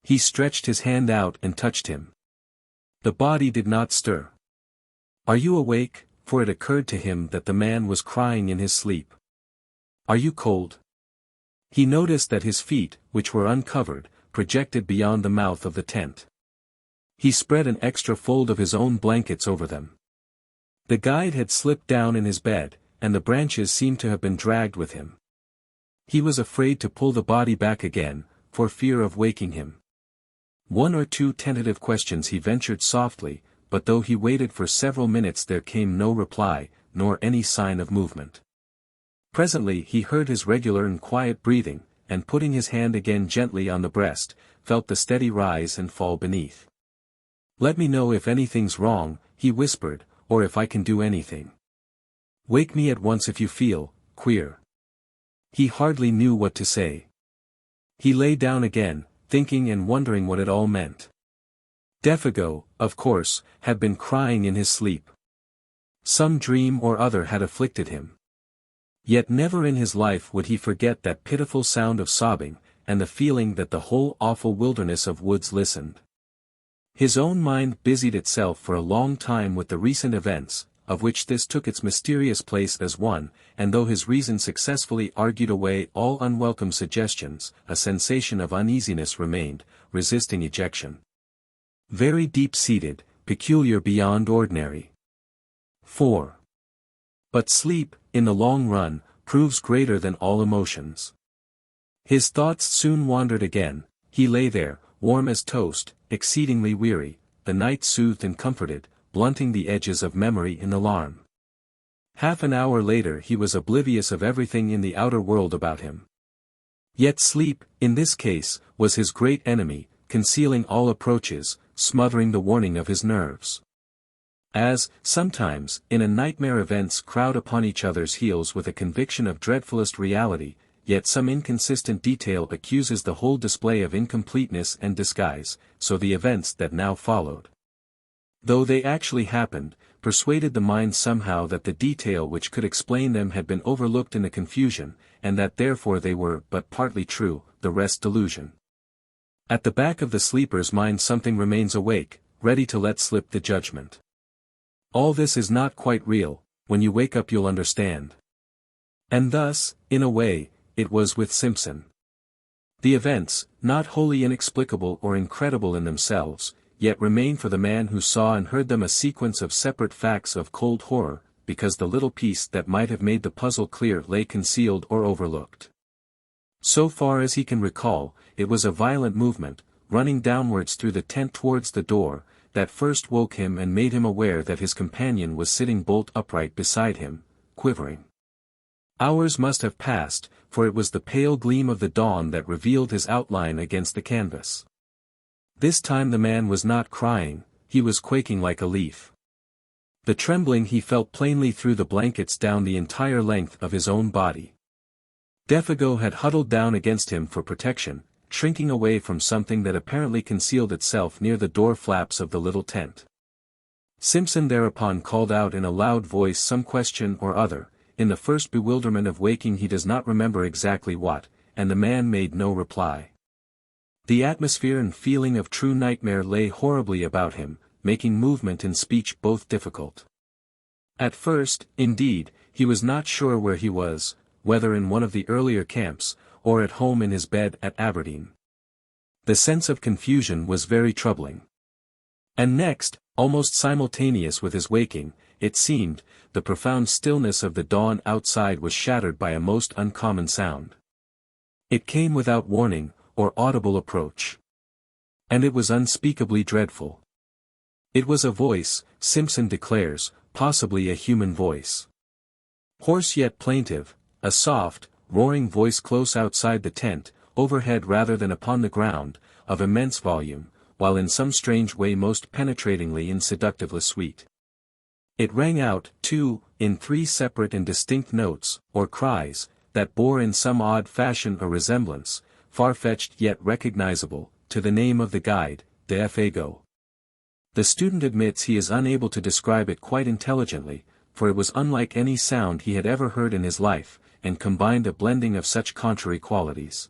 He stretched his hand out and touched him. The body did not stir. Are you awake? For it occurred to him that the man was crying in his sleep. Are you cold? He noticed that his feet, which were uncovered, projected beyond the mouth of the tent. He spread an extra fold of his own blankets over them. The guide had slipped down in his bed, and the branches seemed to have been dragged with him. He was afraid to pull the body back again, for fear of waking him. 1 or 2 tentative questions he ventured softly, but though he waited for several minutes there came no reply, nor any sign of movement. Presently he heard his regular and quiet breathing, and putting his hand again gently on the breast, felt the steady rise and fall beneath. Let me know if anything's wrong, he whispered, or if I can do anything. Wake me at once if you feel queer. He hardly knew what to say. He lay down again, thinking and wondering what it all meant. Defago, of course, had been crying in his sleep. Some dream or other had afflicted him. Yet never in his life would he forget that pitiful sound of sobbing, and the feeling that the whole awful wilderness of woods listened. His own mind busied itself for a long time with the recent events, of which this took its mysterious place as one, and though his reason successfully argued away all unwelcome suggestions, a sensation of uneasiness remained, resisting ejection. Very deep-seated, peculiar beyond ordinary. 4. But sleep, in the long run, proves greater than all emotions. His thoughts soon wandered again. He lay there, warm as toast, exceedingly weary, the night soothed and comforted, blunting the edges of memory in alarm. Half an hour later he was oblivious of everything in the outer world about him. Yet sleep, in this case, was his great enemy, concealing all approaches, smothering the warning of his nerves. As, sometimes, in a nightmare events crowd upon each other's heels with a conviction of dreadfulest reality, yet some inconsistent detail accuses the whole display of incompleteness and disguise, so the events that now followed, though they actually happened, persuaded the mind somehow that the detail which could explain them had been overlooked in the confusion, and that therefore they were but partly true, the rest delusion. At the back of the sleeper's mind something remains awake, ready to let slip the judgment. All this is not quite real, when you wake up you'll understand. And thus, in a way, it was with Simpson. The events, not wholly inexplicable or incredible in themselves, yet remain for the man who saw and heard them a sequence of separate facts of cold horror, because the little piece that might have made the puzzle clear lay concealed or overlooked. So far as he can recall, it was a violent movement, running downwards through the tent towards the door, that first woke him and made him aware that his companion was sitting bolt upright beside him, quivering. Hours must have passed, for it was the pale gleam of the dawn that revealed his outline against the canvas. This time the man was not crying, he was quaking like a leaf. The trembling he felt plainly through the blankets down the entire length of his own body. Defago had huddled down against him for protection, shrinking away from something that apparently concealed itself near the door flaps of the little tent. Simpson thereupon called out in a loud voice some question or other, in the first bewilderment of waking he does not remember exactly what, and the man made no reply. The atmosphere and feeling of true nightmare lay horribly about him, making movement and speech both difficult. At first, indeed, he was not sure where he was, whether in one of the earlier camps, or at home in his bed at Aberdeen. The sense of confusion was very troubling. And next, almost simultaneous with his waking, it seemed, the profound stillness of the dawn outside was shattered by a most uncommon sound. It came without warning, or audible approach. And it was unspeakably dreadful. It was a voice, Simpson declares, possibly a human voice. Hoarse yet plaintive, a soft, roaring voice close outside the tent, overhead rather than upon the ground, of immense volume, while in some strange way most penetratingly and seductively sweet. It rang out, too, in 3 separate and distinct notes, or cries, that bore in some odd fashion a resemblance, far-fetched yet recognizable, to the name of the guide, Defago. The student admits he is unable to describe it quite intelligently, for it was unlike any sound he had ever heard in his life, and combined a blending of such contrary qualities.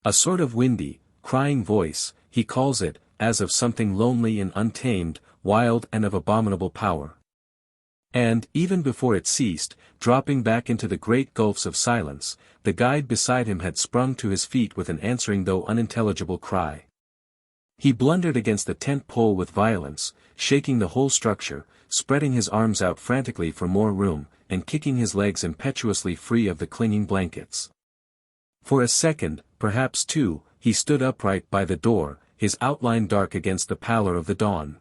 A sort of windy, crying voice, he calls it, as of something lonely and untamed, wild and of abominable power. And, even before it ceased, dropping back into the great gulfs of silence, the guide beside him had sprung to his feet with an answering though unintelligible cry. He blundered against the tent pole with violence, shaking the whole structure, spreading his arms out frantically for more room, and kicking his legs impetuously free of the clinging blankets. For a second, perhaps 2, he stood upright by the door, his outline dark against the pallor of the dawn.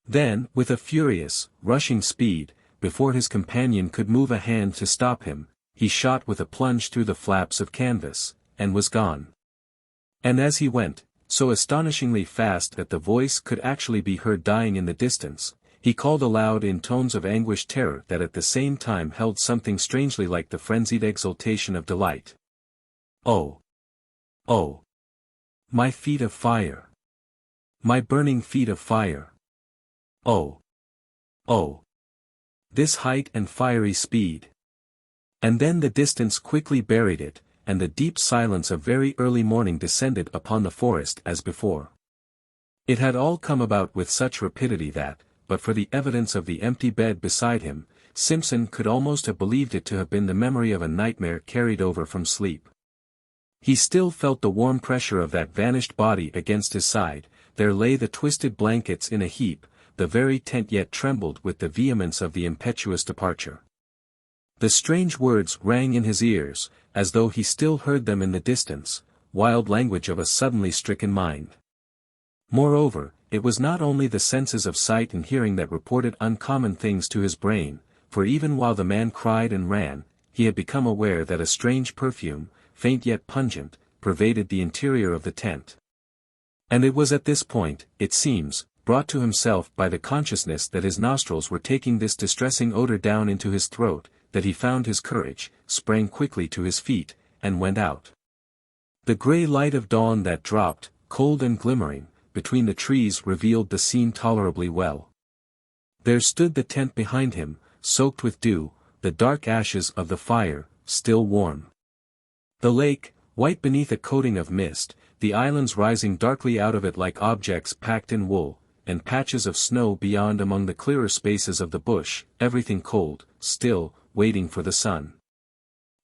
Then, with a furious, rushing speed, before his companion could move a hand to stop him, he shot with a plunge through the flaps of canvas, and was gone. And as he went, so astonishingly fast that the voice could actually be heard dying in the distance, he called aloud in tones of anguished terror that at the same time held something strangely like the frenzied exultation of delight. Oh! Oh! My feet of fire! My burning feet of fire! Oh! Oh! This height and fiery speed! And then the distance quickly buried it, and the deep silence of very early morning descended upon the forest as before. It had all come about with such rapidity that, but for the evidence of the empty bed beside him, Simpson could almost have believed it to have been the memory of a nightmare carried over from sleep. He still felt the warm pressure of that vanished body against his side, there lay the twisted blankets in a heap, the very tent yet trembled with the vehemence of the impetuous departure. The strange words rang in his ears, as though he still heard them in the distance, wild language of a suddenly stricken mind. Moreover, it was not only the senses of sight and hearing that reported uncommon things to his brain, for even while the man cried and ran, he had become aware that a strange perfume, faint yet pungent, pervaded the interior of the tent. And it was at this point, it seems, brought to himself by the consciousness that his nostrils were taking this distressing odor down into his throat, that he found his courage, sprang quickly to his feet, and went out. The grey light of dawn that dropped, cold and glimmering, between the trees revealed the scene tolerably well. There stood the tent behind him, soaked with dew, the dark ashes of the fire, still warm. The lake, white beneath a coating of mist, the islands rising darkly out of it like objects packed in wool, and patches of snow beyond among the clearer spaces of the bush, everything cold, still, waiting for the sun.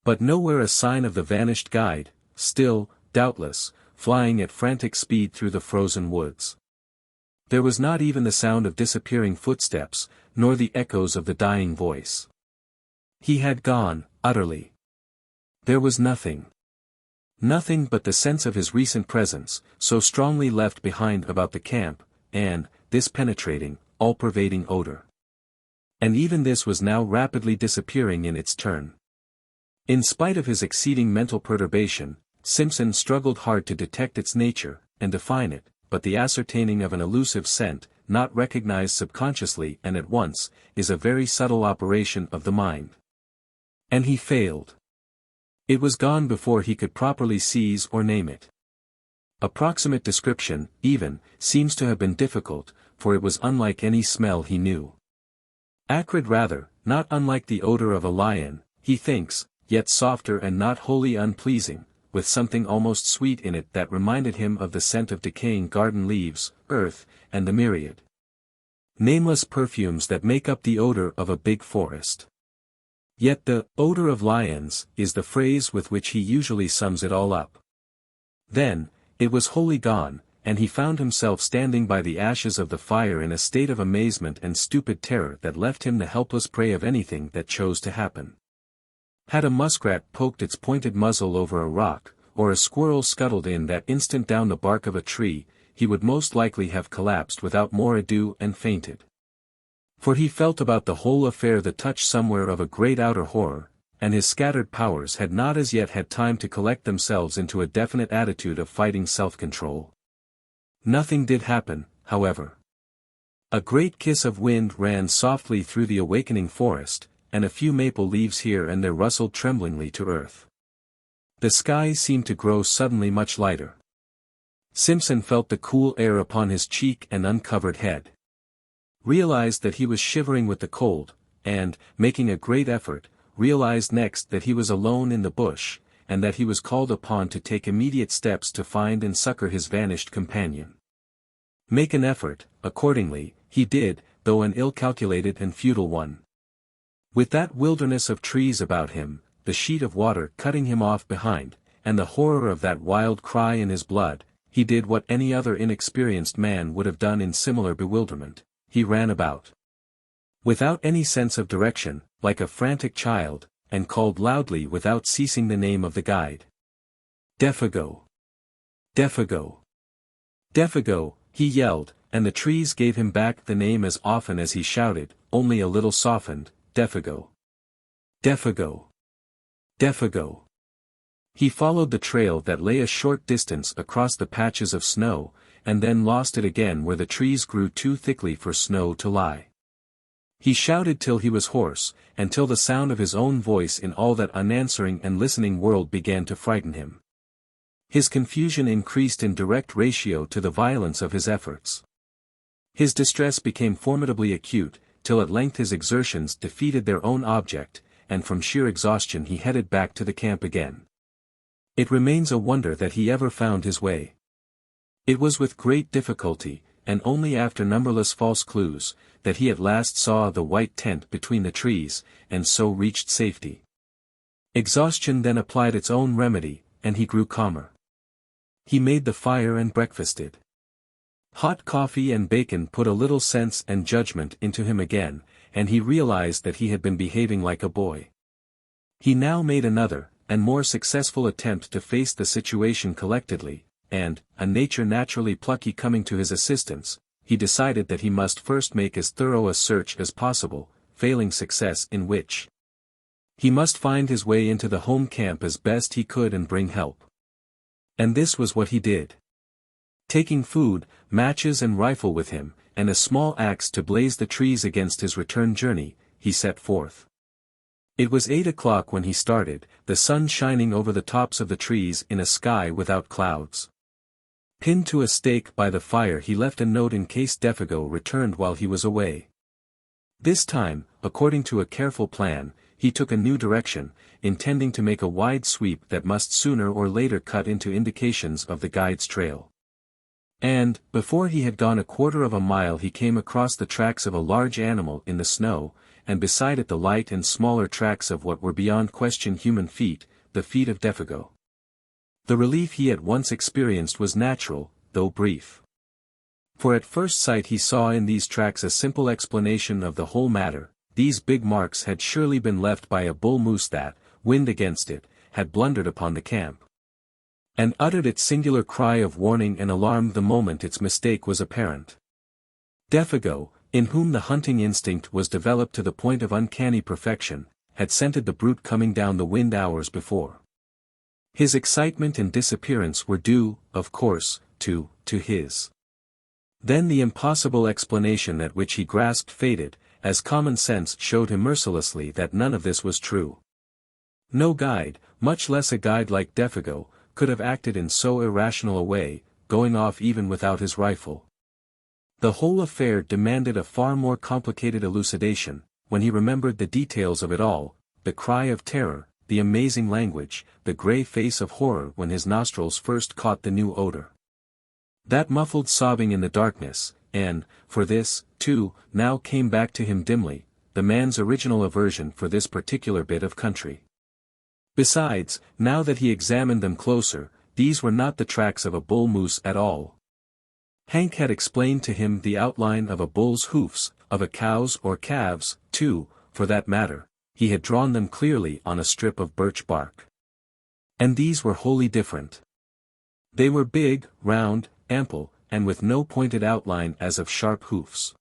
But nowhere a sign of the vanished guide, still, doubtless, flying at frantic speed through the frozen woods. There was not even the sound of disappearing footsteps, nor the echoes of the dying voice. He had gone, utterly. There was nothing. Nothing but the sense of his recent presence, so strongly left behind about the camp, and, this penetrating, all-pervading odor. And even this was now rapidly disappearing in its turn. In spite of his exceeding mental perturbation, Simpson struggled hard to detect its nature, and define it, but the ascertaining of an elusive scent, not recognized subconsciously and at once, is a very subtle operation of the mind. And he failed. It was gone before he could properly seize or name it. Approximate description, even, seems to have been difficult, for it was unlike any smell he knew. Acrid rather, not unlike the odor of a lion, he thinks, yet softer and not wholly unpleasing, with something almost sweet in it that reminded him of the scent of decaying garden leaves, earth, and the myriad nameless perfumes that make up the odor of a big forest. Yet the odor of lions is the phrase with which he usually sums it all up. Then, it was wholly gone, and he found himself standing by the ashes of the fire in a state of amazement and stupid terror that left him the helpless prey of anything that chose to happen. Had a muskrat poked its pointed muzzle over a rock, or a squirrel scuttled in that instant down the bark of a tree, he would most likely have collapsed without more ado and fainted. For he felt about the whole affair the touch somewhere of a great outer horror, and his scattered powers had not as yet had time to collect themselves into a definite attitude of fighting self-control. Nothing did happen, however. A great kiss of wind ran softly through the awakening forest, and a few maple leaves here and there rustled tremblingly to earth. The sky seemed to grow suddenly much lighter. Simpson felt the cool air upon his cheek and uncovered head. Realized that he was shivering with the cold, and, making a great effort, realized next that he was alone in the bush, and that he was called upon to take immediate steps to find and succor his vanished companion. Make an effort, accordingly, he did, though an ill-calculated and futile one. With that wilderness of trees about him, the sheet of water cutting him off behind, and the horror of that wild cry in his blood, he did what any other inexperienced man would have done in similar bewilderment. He ran about. Without any sense of direction, like a frantic child, and called loudly without ceasing the name of the guide. Defago! Defago! Defago, he yelled, and the trees gave him back the name as often as he shouted, only a little softened, Defago! Defago! Defago! He followed the trail that lay a short distance across the patches of snow, and then lost it again where the trees grew too thickly for snow to lie. He shouted till he was hoarse, and till the sound of his own voice in all that unanswering and listening world began to frighten him. His confusion increased in direct ratio to the violence of his efforts. His distress became formidably acute, till at length his exertions defeated their own object, and from sheer exhaustion he headed back to the camp again. It remains a wonder that he ever found his way. It was with great difficulty, and only after numberless false clues, that he at last saw the white tent between the trees, and so reached safety. Exhaustion then applied its own remedy, and he grew calmer. He made the fire and breakfasted. Hot coffee and bacon put a little sense and judgment into him again, and he realized that he had been behaving like a boy. He now made another, and more successful attempt to face the situation collectedly, and, a nature naturally plucky coming to his assistance, he decided that he must first make as thorough a search as possible, failing success in which he must find his way into the home camp as best he could and bring help. And this was what he did. Taking food, matches and rifle with him, and a small axe to blaze the trees against his return journey, he set forth. It was 8 o'clock when he started, the sun shining over the tops of the trees in a sky without clouds. Pinned to a stake by the fire, he left a note in case Defago returned while he was away. This time, according to a careful plan, he took a new direction, intending to make a wide sweep that must sooner or later cut into indications of the guide's trail. And, before he had gone a quarter of a mile, he came across the tracks of a large animal in the snow, and beside it the light and smaller tracks of what were beyond question human feet, the feet of Defago. The relief he at once experienced was natural, though brief. For at first sight he saw in these tracks a simple explanation of the whole matter. These big marks had surely been left by a bull moose that, wind against it, had blundered upon the camp, and uttered its singular cry of warning and alarm the moment its mistake was apparent. Defago, in whom the hunting instinct was developed to the point of uncanny perfection, had scented the brute coming down the wind hours before. His excitement and disappearance were due, of course, to his. Then the impossible explanation at which he grasped faded, as common sense showed him mercilessly that none of this was true. No guide, much less a guide like Defago, could have acted in so irrational a way, going off even without his rifle. The whole affair demanded a far more complicated elucidation. When he remembered the details of it all, the cry of terror, the amazing language, the grey face of horror when his nostrils first caught the new odor. That muffled sobbing in the darkness, and, for this, too, now came back to him dimly, the man's original aversion for this particular bit of country. Besides, now that he examined them closer, these were not the tracks of a bull moose at all. Hank had explained to him the outline of a bull's hoofs, of a cow's or calves, too, for that matter. He had drawn them clearly on a strip of birch bark. And these were wholly different. They were big, round, ample, and with no pointed outline as of sharp hoofs.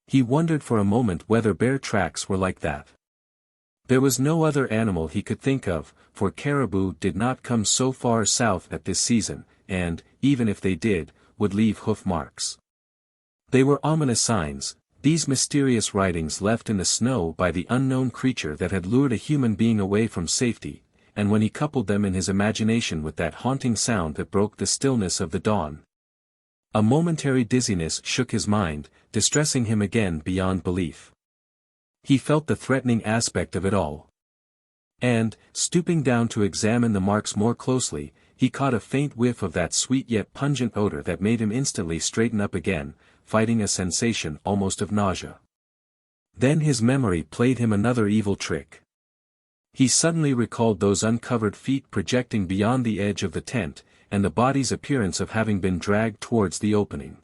He wondered for a moment whether bear tracks were like that. There was no other animal he could think of, for caribou did not come so far south at this season, and, even if they did, would leave hoof marks. They were ominous signs, these mysterious writings left in the snow by the unknown creature that had lured a human being away from safety, and when he coupled them in his imagination with that haunting sound that broke the stillness of the dawn, a momentary dizziness shook his mind, distressing him again beyond belief. He felt the threatening aspect of it all. And, stooping down to examine the marks more closely, he caught a faint whiff of that sweet yet pungent odor that made him instantly straighten up again, fighting a sensation almost of nausea. Then his memory played him another evil trick. He suddenly recalled those uncovered feet projecting beyond the edge of the tent, and the body's appearance of having been dragged towards the opening.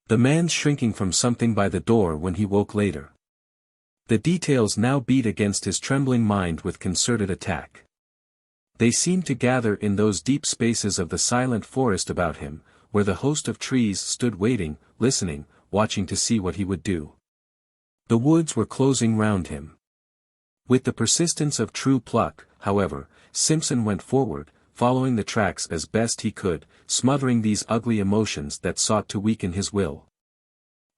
The man shrinking from something by the door when he woke later. The details now beat against his trembling mind with concerted attack. They seemed to gather in those deep spaces of the silent forest about him, where the host of trees stood waiting, listening, watching to see what he would do. The woods were closing round him. With the persistence of true pluck, however, Simpson went forward, following the tracks as best he could, smothering these ugly emotions that sought to weaken his will.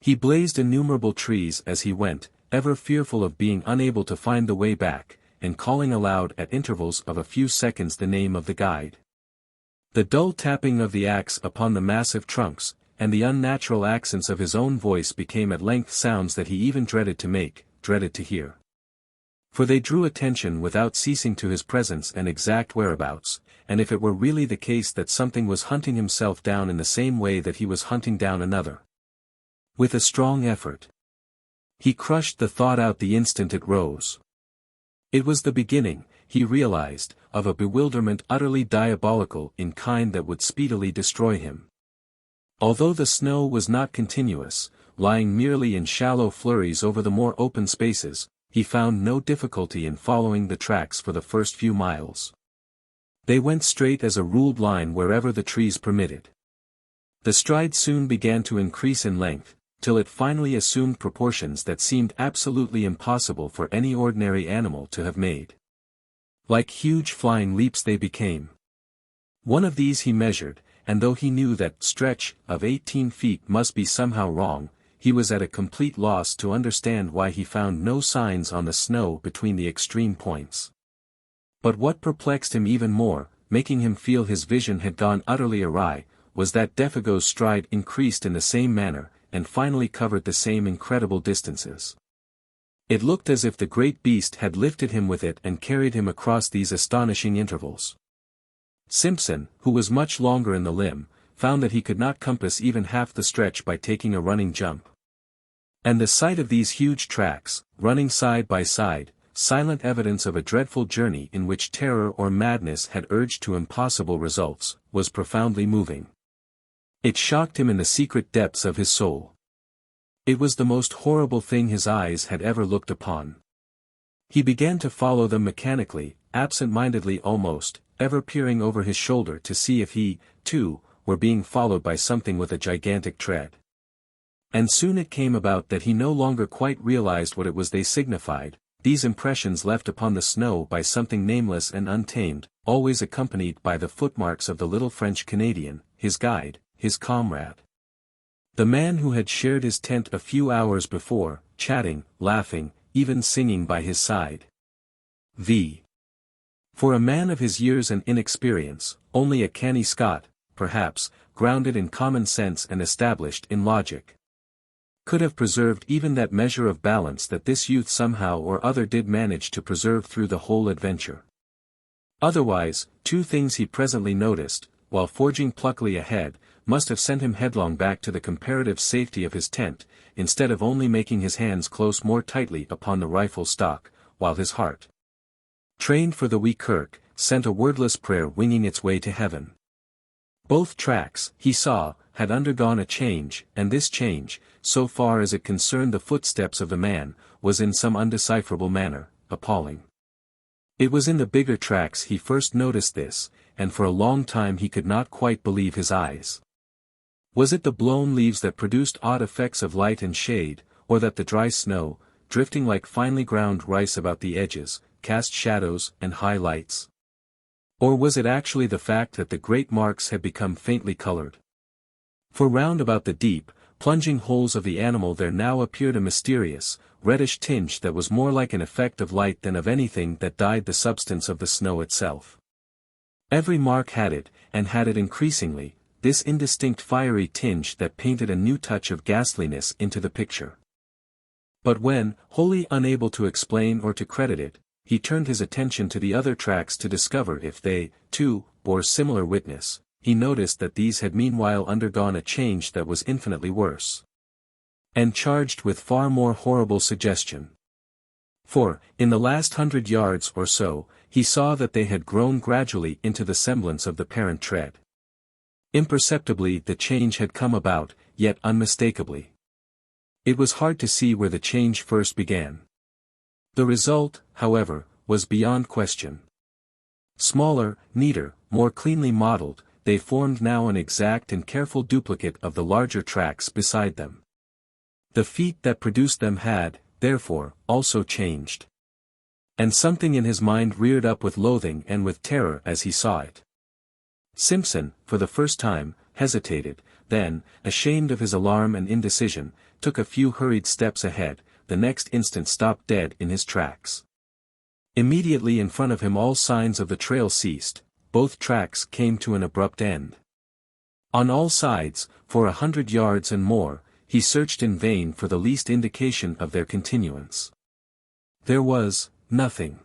He blazed innumerable trees as he went, ever fearful of being unable to find the way back, and calling aloud at intervals of a few seconds the name of the guide. The dull tapping of the axe upon the massive trunks, and the unnatural accents of his own voice became at length sounds that he even dreaded to make, dreaded to hear. For they drew attention without ceasing to his presence and exact whereabouts, and if it were really the case that something was hunting himself down in the same way that he was hunting down another. With a strong effort, he crushed the thought out the instant it rose. It was the beginning, he realized, of a bewilderment utterly diabolical in kind that would speedily destroy him. Although the snow was not continuous, lying merely in shallow flurries over the more open spaces, he found no difficulty in following the tracks for the first few miles. They went straight as a ruled line wherever the trees permitted. The stride soon began to increase in length, till it finally assumed proportions that seemed absolutely impossible for any ordinary animal to have made. Like huge flying leaps they became. One of these he measured, and though he knew that stretch of 18 feet must be somehow wrong, he was at a complete loss to understand why he found no signs on the snow between the extreme points. But what perplexed him even more, making him feel his vision had gone utterly awry, was that Defago's stride increased in the same manner, and finally covered the same incredible distances. It looked as if the great beast had lifted him with it and carried him across these astonishing intervals. Simpson, who was much longer in the limb, found that he could not compass even half the stretch by taking a running jump. And the sight of these huge tracks, running side by side, silent evidence of a dreadful journey in which terror or madness had urged to impossible results, was profoundly moving. It shocked him in the secret depths of his soul. It was the most horrible thing his eyes had ever looked upon. He began to follow them mechanically, absent-mindedly almost, ever peering over his shoulder to see if he, too, were being followed by something with a gigantic tread. And soon it came about that he no longer quite realized what it was they signified, these impressions left upon the snow by something nameless and untamed, always accompanied by the footmarks of the little French Canadian, his guide, his comrade. The man who had shared his tent a few hours before, chatting, laughing, even singing by his side. For a man of his years and inexperience, only a canny Scot, perhaps, grounded in common sense and established in logic, could have preserved even that measure of balance that this youth somehow or other did manage to preserve through the whole adventure. Otherwise, two things he presently noticed, while forging pluckily ahead, must have sent him headlong back to the comparative safety of his tent, instead of only making his hands close more tightly upon the rifle stock, while his heart, trained for the wee kirk, sent a wordless prayer winging its way to heaven. Both tracks, he saw, had undergone a change, and this change, so far as it concerned the footsteps of the man, was in some undecipherable manner, appalling. It was in the bigger tracks he first noticed this, and for a long time he could not quite believe his eyes. Was it the blown leaves that produced odd effects of light and shade, or that the dry snow, drifting like finely ground rice about the edges, cast shadows and high lights? Or was it actually the fact that the great marks had become faintly colored? For round about the deep, plunging holes of the animal there now appeared a mysterious, reddish tinge that was more like an effect of light than of anything that dyed the substance of the snow itself. Every mark had it, and had it increasingly, this indistinct fiery tinge that painted a new touch of ghastliness into the picture. But when, wholly unable to explain or to credit it, he turned his attention to the other tracks to discover if they, too, bore similar witness, he noticed that these had meanwhile undergone a change that was infinitely worse, and charged with far more horrible suggestion. For, in the last 100 yards or so, he saw that they had grown gradually into the semblance of the parent tread. Imperceptibly the change had come about, yet unmistakably. It was hard to see where the change first began. The result, however, was beyond question. Smaller, neater, more cleanly modeled, they formed now an exact and careful duplicate of the larger tracks beside them. The feet that produced them had, therefore, also changed. And something in his mind reared up with loathing and with terror as he saw it. Simpson, for the first time, hesitated, then, ashamed of his alarm and indecision, took a few hurried steps ahead, the next instant stopped dead in his tracks. Immediately in front of him all signs of the trail ceased, both tracks came to an abrupt end. On all sides, for 100 yards and more, he searched in vain for the least indication of their continuance. There was nothing.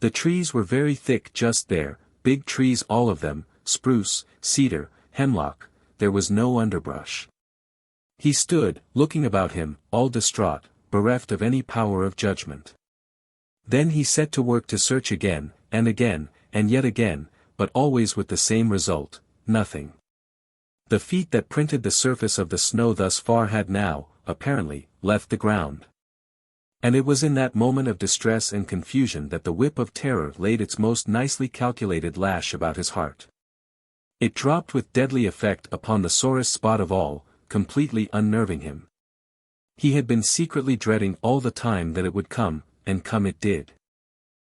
The trees were very thick just there, big trees all of them, spruce, cedar, hemlock, there was no underbrush. He stood, looking about him, all distraught, bereft of any power of judgment. Then he set to work to search again, and yet again, but always with the same result, nothing. The feet that printed the surface of the snow thus far had now, apparently, left the ground. And it was in that moment of distress and confusion that the whip of terror laid its most nicely calculated lash about his heart. It dropped with deadly effect upon the sorest spot of all, completely unnerving him. He had been secretly dreading all the time that it would come, and come it did.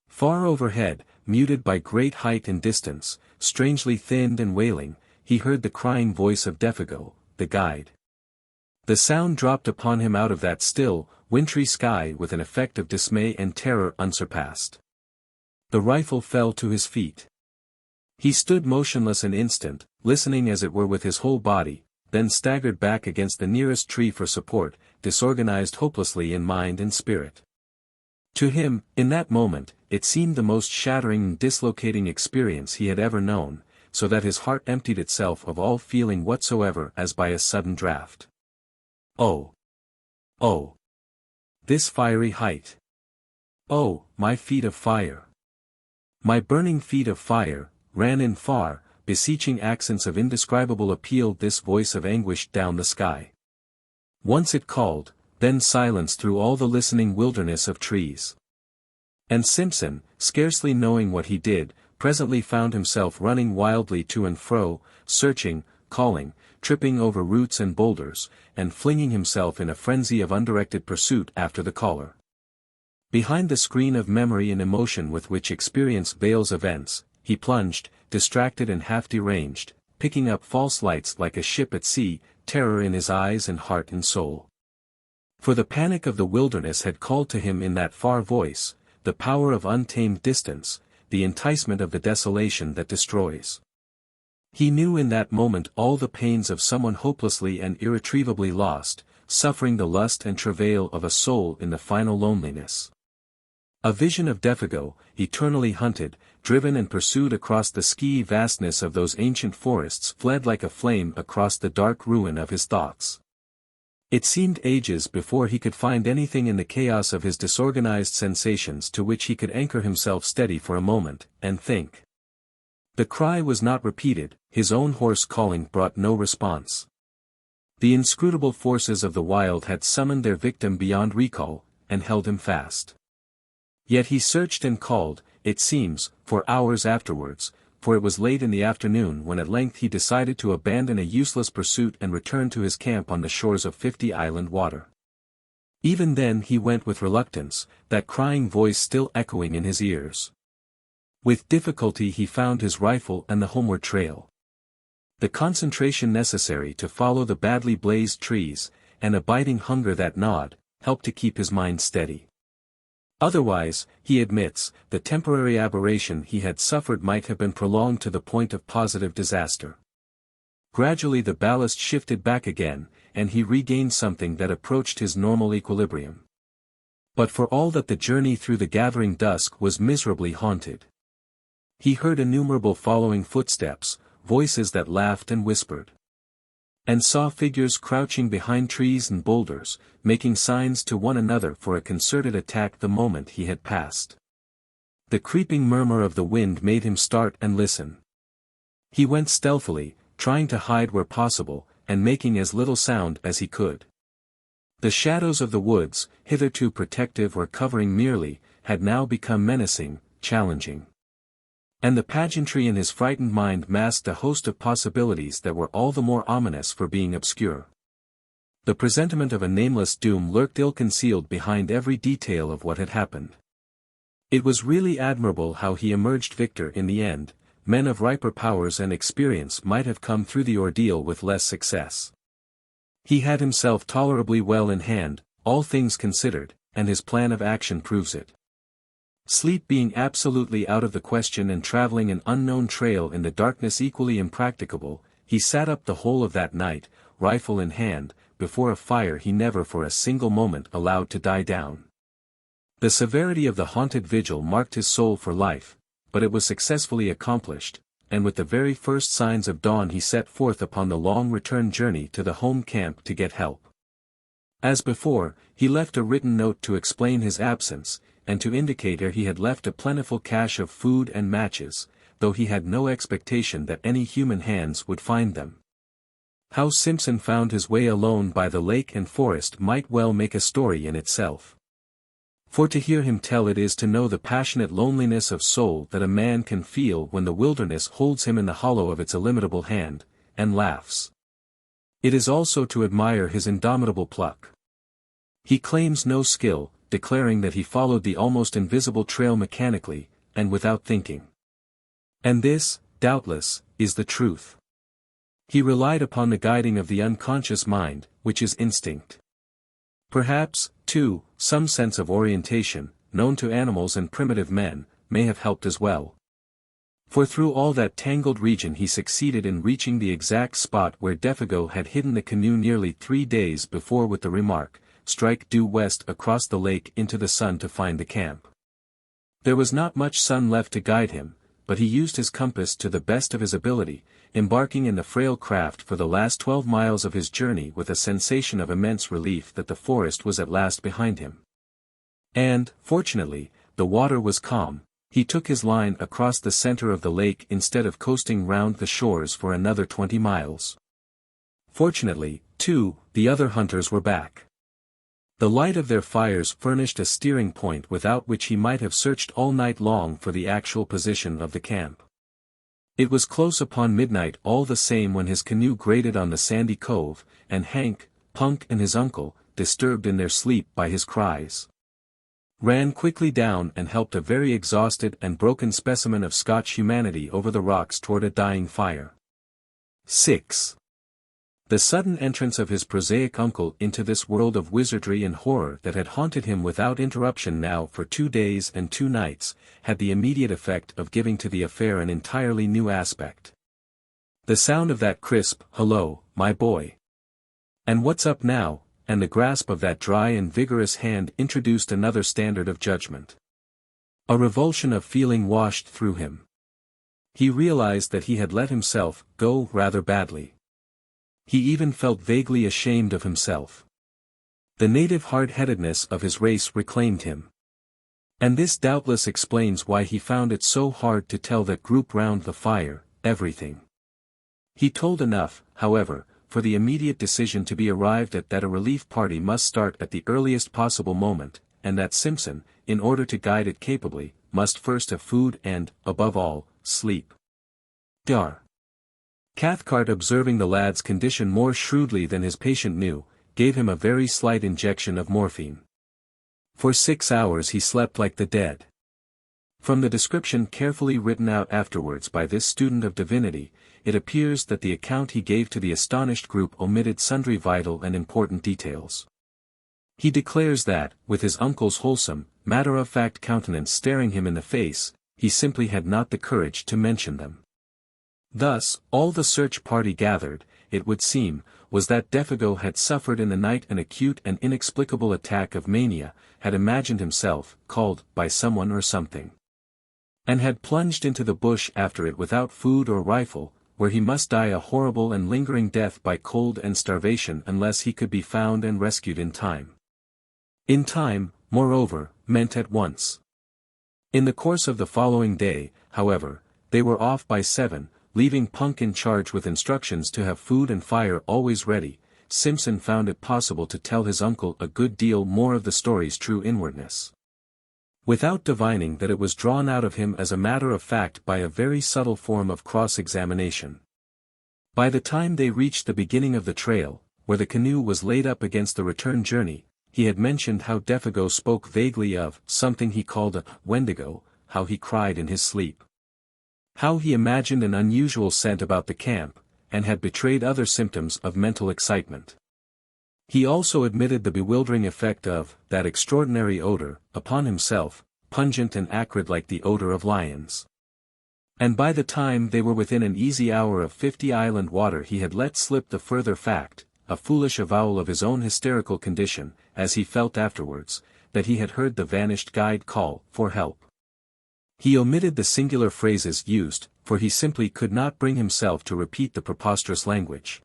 Far overhead, muted by great height and distance, strangely thinned and wailing, he heard the crying voice of Defago, the guide. The sound dropped upon him out of that still, wintry sky with an effect of dismay and terror unsurpassed. The rifle fell to his feet. He stood motionless an instant, listening as it were with his whole body, then staggered back against the nearest tree for support, disorganized hopelessly in mind and spirit. To him, in that moment, it seemed the most shattering and dislocating experience he had ever known, so that his heart emptied itself of all feeling whatsoever as by a sudden draught. Oh! Oh! This fiery height! Oh, my feet of fire! My burning feet of fire, ran in far, beseeching accents of indescribable appeal this voice of anguish down the sky. Once it called, then silence through all the listening wilderness of trees. And Simpson, scarcely knowing what he did, presently found himself running wildly to and fro, searching, calling, tripping over roots and boulders, and flinging himself in a frenzy of undirected pursuit after the caller. Behind the screen of memory and emotion with which experience veils events, he plunged, distracted and half deranged, picking up false lights like a ship at sea, terror in his eyes and heart and soul. For the panic of the wilderness had called to him in that far voice, the power of untamed distance, the enticement of the desolation that destroys. He knew in that moment all the pains of someone hopelessly and irretrievably lost, suffering the lust and travail of a soul in the final loneliness. A vision of Defago, eternally hunted, driven and pursued across the ski vastness of those ancient forests, fled like a flame across the dark ruin of his thoughts. It seemed ages before he could find anything in the chaos of his disorganized sensations to which he could anchor himself steady for a moment, and think. The cry was not repeated, his own hoarse calling brought no response. The inscrutable forces of the wild had summoned their victim beyond recall, and held him fast. Yet he searched and called, it seems, for hours afterwards, for it was late in the afternoon when at length he decided to abandon a useless pursuit and return to his camp on the shores of 50 Island Water. Even then he went with reluctance, that crying voice still echoing in his ears. With difficulty he found his rifle and the homeward trail. The concentration necessary to follow the badly blazed trees, and a biting hunger that gnawed, helped to keep his mind steady. Otherwise, he admits, the temporary aberration he had suffered might have been prolonged to the point of positive disaster. Gradually the ballast shifted back again, and he regained something that approached his normal equilibrium. But for all that the journey through the gathering dusk was miserably haunted. He heard innumerable following footsteps, voices that laughed and whispered. And saw figures crouching behind trees and boulders, making signs to one another for a concerted attack the moment he had passed. The creeping murmur of the wind made him start and listen. He went stealthily, trying to hide where possible, and making as little sound as he could. The shadows of the woods, hitherto protective or covering merely, had now become menacing, challenging. And the pageantry in his frightened mind masked a host of possibilities that were all the more ominous for being obscure. The presentiment of a nameless doom lurked ill-concealed behind every detail of what had happened. It was really admirable how he emerged victor in the end. Men of riper powers and experience might have come through the ordeal with less success. He had himself tolerably well in hand, all things considered, and his plan of action proves it. Sleep being absolutely out of the question and traveling an unknown trail in the darkness equally impracticable, he sat up the whole of that night, rifle in hand, before a fire he never for a single moment allowed to die down. The severity of the haunted vigil marked his soul for life, but it was successfully accomplished, and with the very first signs of dawn he set forth upon the long return journey to the home camp to get help. As before, he left a written note to explain his absence, and to indicate where he had left a plentiful cache of food and matches, though he had no expectation that any human hands would find them. How Simpson found his way alone by the lake and forest might well make a story in itself. For to hear him tell it is to know the passionate loneliness of soul that a man can feel when the wilderness holds him in the hollow of its illimitable hand, and laughs. It is also to admire his indomitable pluck. He claims no skill, declaring that he followed the almost invisible trail mechanically, and without thinking. And this, doubtless, is the truth. He relied upon the guiding of the unconscious mind, which is instinct. Perhaps, too, some sense of orientation, known to animals and primitive men, may have helped as well. For through all that tangled region he succeeded in reaching the exact spot where Defago had hidden the canoe nearly 3 days before with the remark, "Strike due west across the lake into the sun to find the camp." There was not much sun left to guide him, but he used his compass to the best of his ability, embarking in the frail craft for the last 12 miles of his journey with a sensation of immense relief that the forest was at last behind him. And, fortunately, the water was calm. He took his line across the center of the lake instead of coasting round the shores for another 20 miles. Fortunately, too, the other hunters were back. The light of their fires furnished a steering point without which he might have searched all night long for the actual position of the camp. It was close upon midnight all the same when his canoe grated on the sandy cove, and Hank, Punk and his uncle, disturbed in their sleep by his cries, ran quickly down and helped a very exhausted and broken specimen of Scotch humanity over the rocks toward a dying fire. 6. The sudden entrance of his prosaic uncle into this world of wizardry and horror that had haunted him without interruption now for 2 days and 2 nights, had the immediate effect of giving to the affair an entirely new aspect. The sound of that crisp, "Hello, my boy. And what's up now?" and the grasp of that dry and vigorous hand introduced another standard of judgment. A revulsion of feeling washed through him. He realized that he had let himself go rather badly. He even felt vaguely ashamed of himself. The native hard-headedness of his race reclaimed him. And this doubtless explains why he found it so hard to tell that group round the fire, everything. He told enough, however, for the immediate decision to be arrived at that a relief party must start at the earliest possible moment, and that Simpson, in order to guide it capably, must first have food and, above all, sleep. Dar. Cathcart, observing the lad's condition more shrewdly than his patient knew, gave him a very slight injection of morphine. For 6 hours he slept like the dead. From the description carefully written out afterwards by this student of divinity, it appears that the account he gave to the astonished group omitted sundry vital and important details. He declares that, with his uncle's wholesome, matter-of-fact countenance staring him in the face, he simply had not the courage to mention them. Thus, all the search party gathered, it would seem, was that Defago had suffered in the night an acute and inexplicable attack of mania, had imagined himself called by someone or something, and had plunged into the bush after it without food or rifle, where he must die a horrible and lingering death by cold and starvation unless he could be found and rescued in time. In time, moreover, meant at once. In the course of the following day, however, they were off by 7, leaving Punk in charge with instructions to have food and fire always ready. Simpson found it possible to tell his uncle a good deal more of the story's true inwardness, without divining that it was drawn out of him as a matter of fact by a very subtle form of cross-examination. By the time they reached the beginning of the trail, where the canoe was laid up against the return journey, he had mentioned how Defago spoke vaguely of something he called a Wendigo, how he cried in his sleep, how he imagined an unusual scent about the camp, and had betrayed other symptoms of mental excitement. He also admitted the bewildering effect of that extraordinary odor upon himself, pungent and acrid like the odor of lions. And by the time they were within an easy hour of 50 Island Water he had let slip the further fact, a foolish avowal of his own hysterical condition, as he felt afterwards, that he had heard the vanished guide call for help. He omitted the singular phrases used, for he simply could not bring himself to repeat the preposterous language.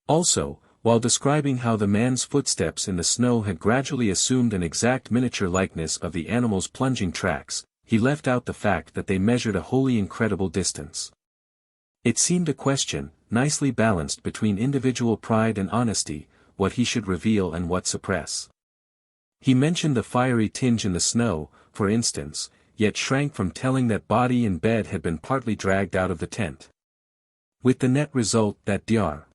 Also, while describing how the man's footsteps in the snow had gradually assumed an exact miniature likeness of the animal's plunging tracks, he left out the fact that they measured a wholly incredible distance. It seemed a question, nicely balanced between individual pride and honesty, what he should reveal and what suppress. He mentioned the fiery tinge in the snow, for instance, yet shrank from telling that body in bed had been partly dragged out of the tent, with the net result that Dr.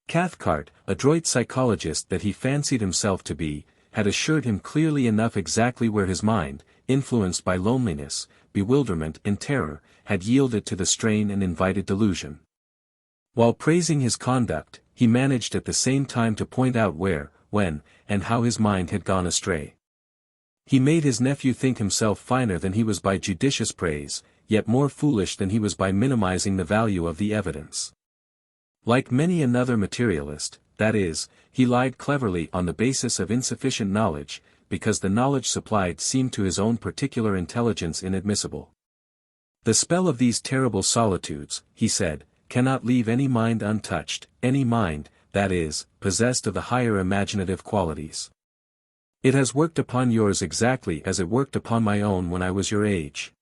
Cathcart, adroit psychologist that he fancied himself to be, had assured him clearly enough exactly where his mind, influenced by loneliness, bewilderment and terror, had yielded to the strain and invited delusion. While praising his conduct, he managed at the same time to point out where, when, and how his mind had gone astray. He made his nephew think himself finer than he was by judicious praise, yet more foolish than he was by minimizing the value of the evidence. Like many another materialist, that is, he lied cleverly on the basis of insufficient knowledge, because the knowledge supplied seemed to his own particular intelligence inadmissible. The spell of these terrible solitudes, he said, cannot leave any mind untouched, any mind, that is, possessed of the higher imaginative qualities. It has worked upon yours exactly as it worked upon my own when I was your age.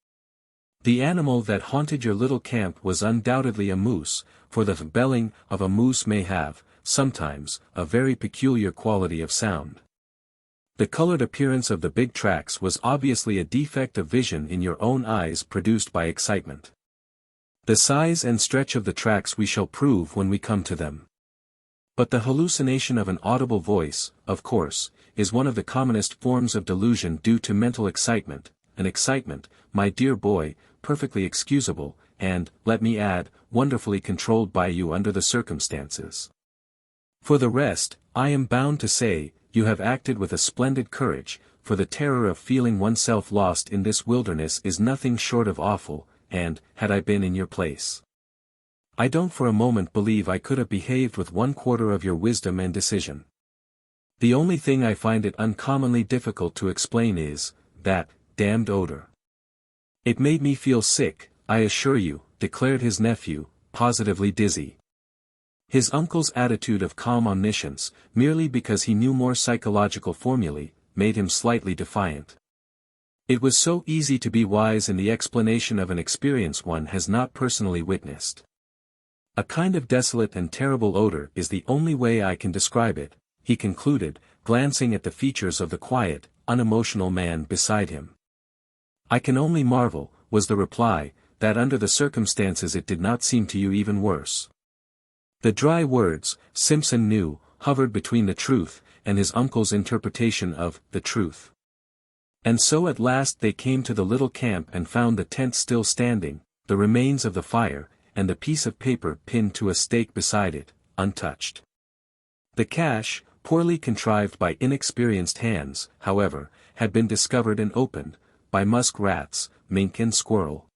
The animal that haunted your little camp was undoubtedly a moose, for the belling of a moose may have, sometimes, a very peculiar quality of sound. The colored appearance of the big tracks was obviously a defect of vision in your own eyes produced by excitement. The size and stretch of the tracks we shall prove when we come to them. But the hallucination of an audible voice, of course, is one of the commonest forms of delusion due to mental excitement, an excitement, my dear boy, perfectly excusable, and, let me add, wonderfully controlled by you under the circumstances. For the rest, I am bound to say, you have acted with a splendid courage, for the terror of feeling oneself lost in this wilderness is nothing short of awful, and, had I been in your place, I don't for a moment believe I could have behaved with 1/4 of your wisdom and decision. The only thing I find it uncommonly difficult to explain is, that damned odor. It made me feel sick, I assure you, declared his nephew, positively dizzy. His uncle's attitude of calm omniscience, merely because he knew more psychological formulae, made him slightly defiant. It was so easy to be wise in the explanation of an experience one has not personally witnessed. A kind of desolate and terrible odor is the only way I can describe it, he concluded, glancing at the features of the quiet, unemotional man beside him. I can only marvel, was the reply, that under the circumstances it did not seem to you even worse. The dry words, Simpson knew, hovered between the truth, and his uncle's interpretation of the truth. And so at last they came to the little camp and found the tent still standing, the remains of the fire, and the piece of paper pinned to a stake beside it, untouched. The cache, poorly contrived by inexperienced hands, however, had been discovered and opened, by musk rats, mink and squirrel.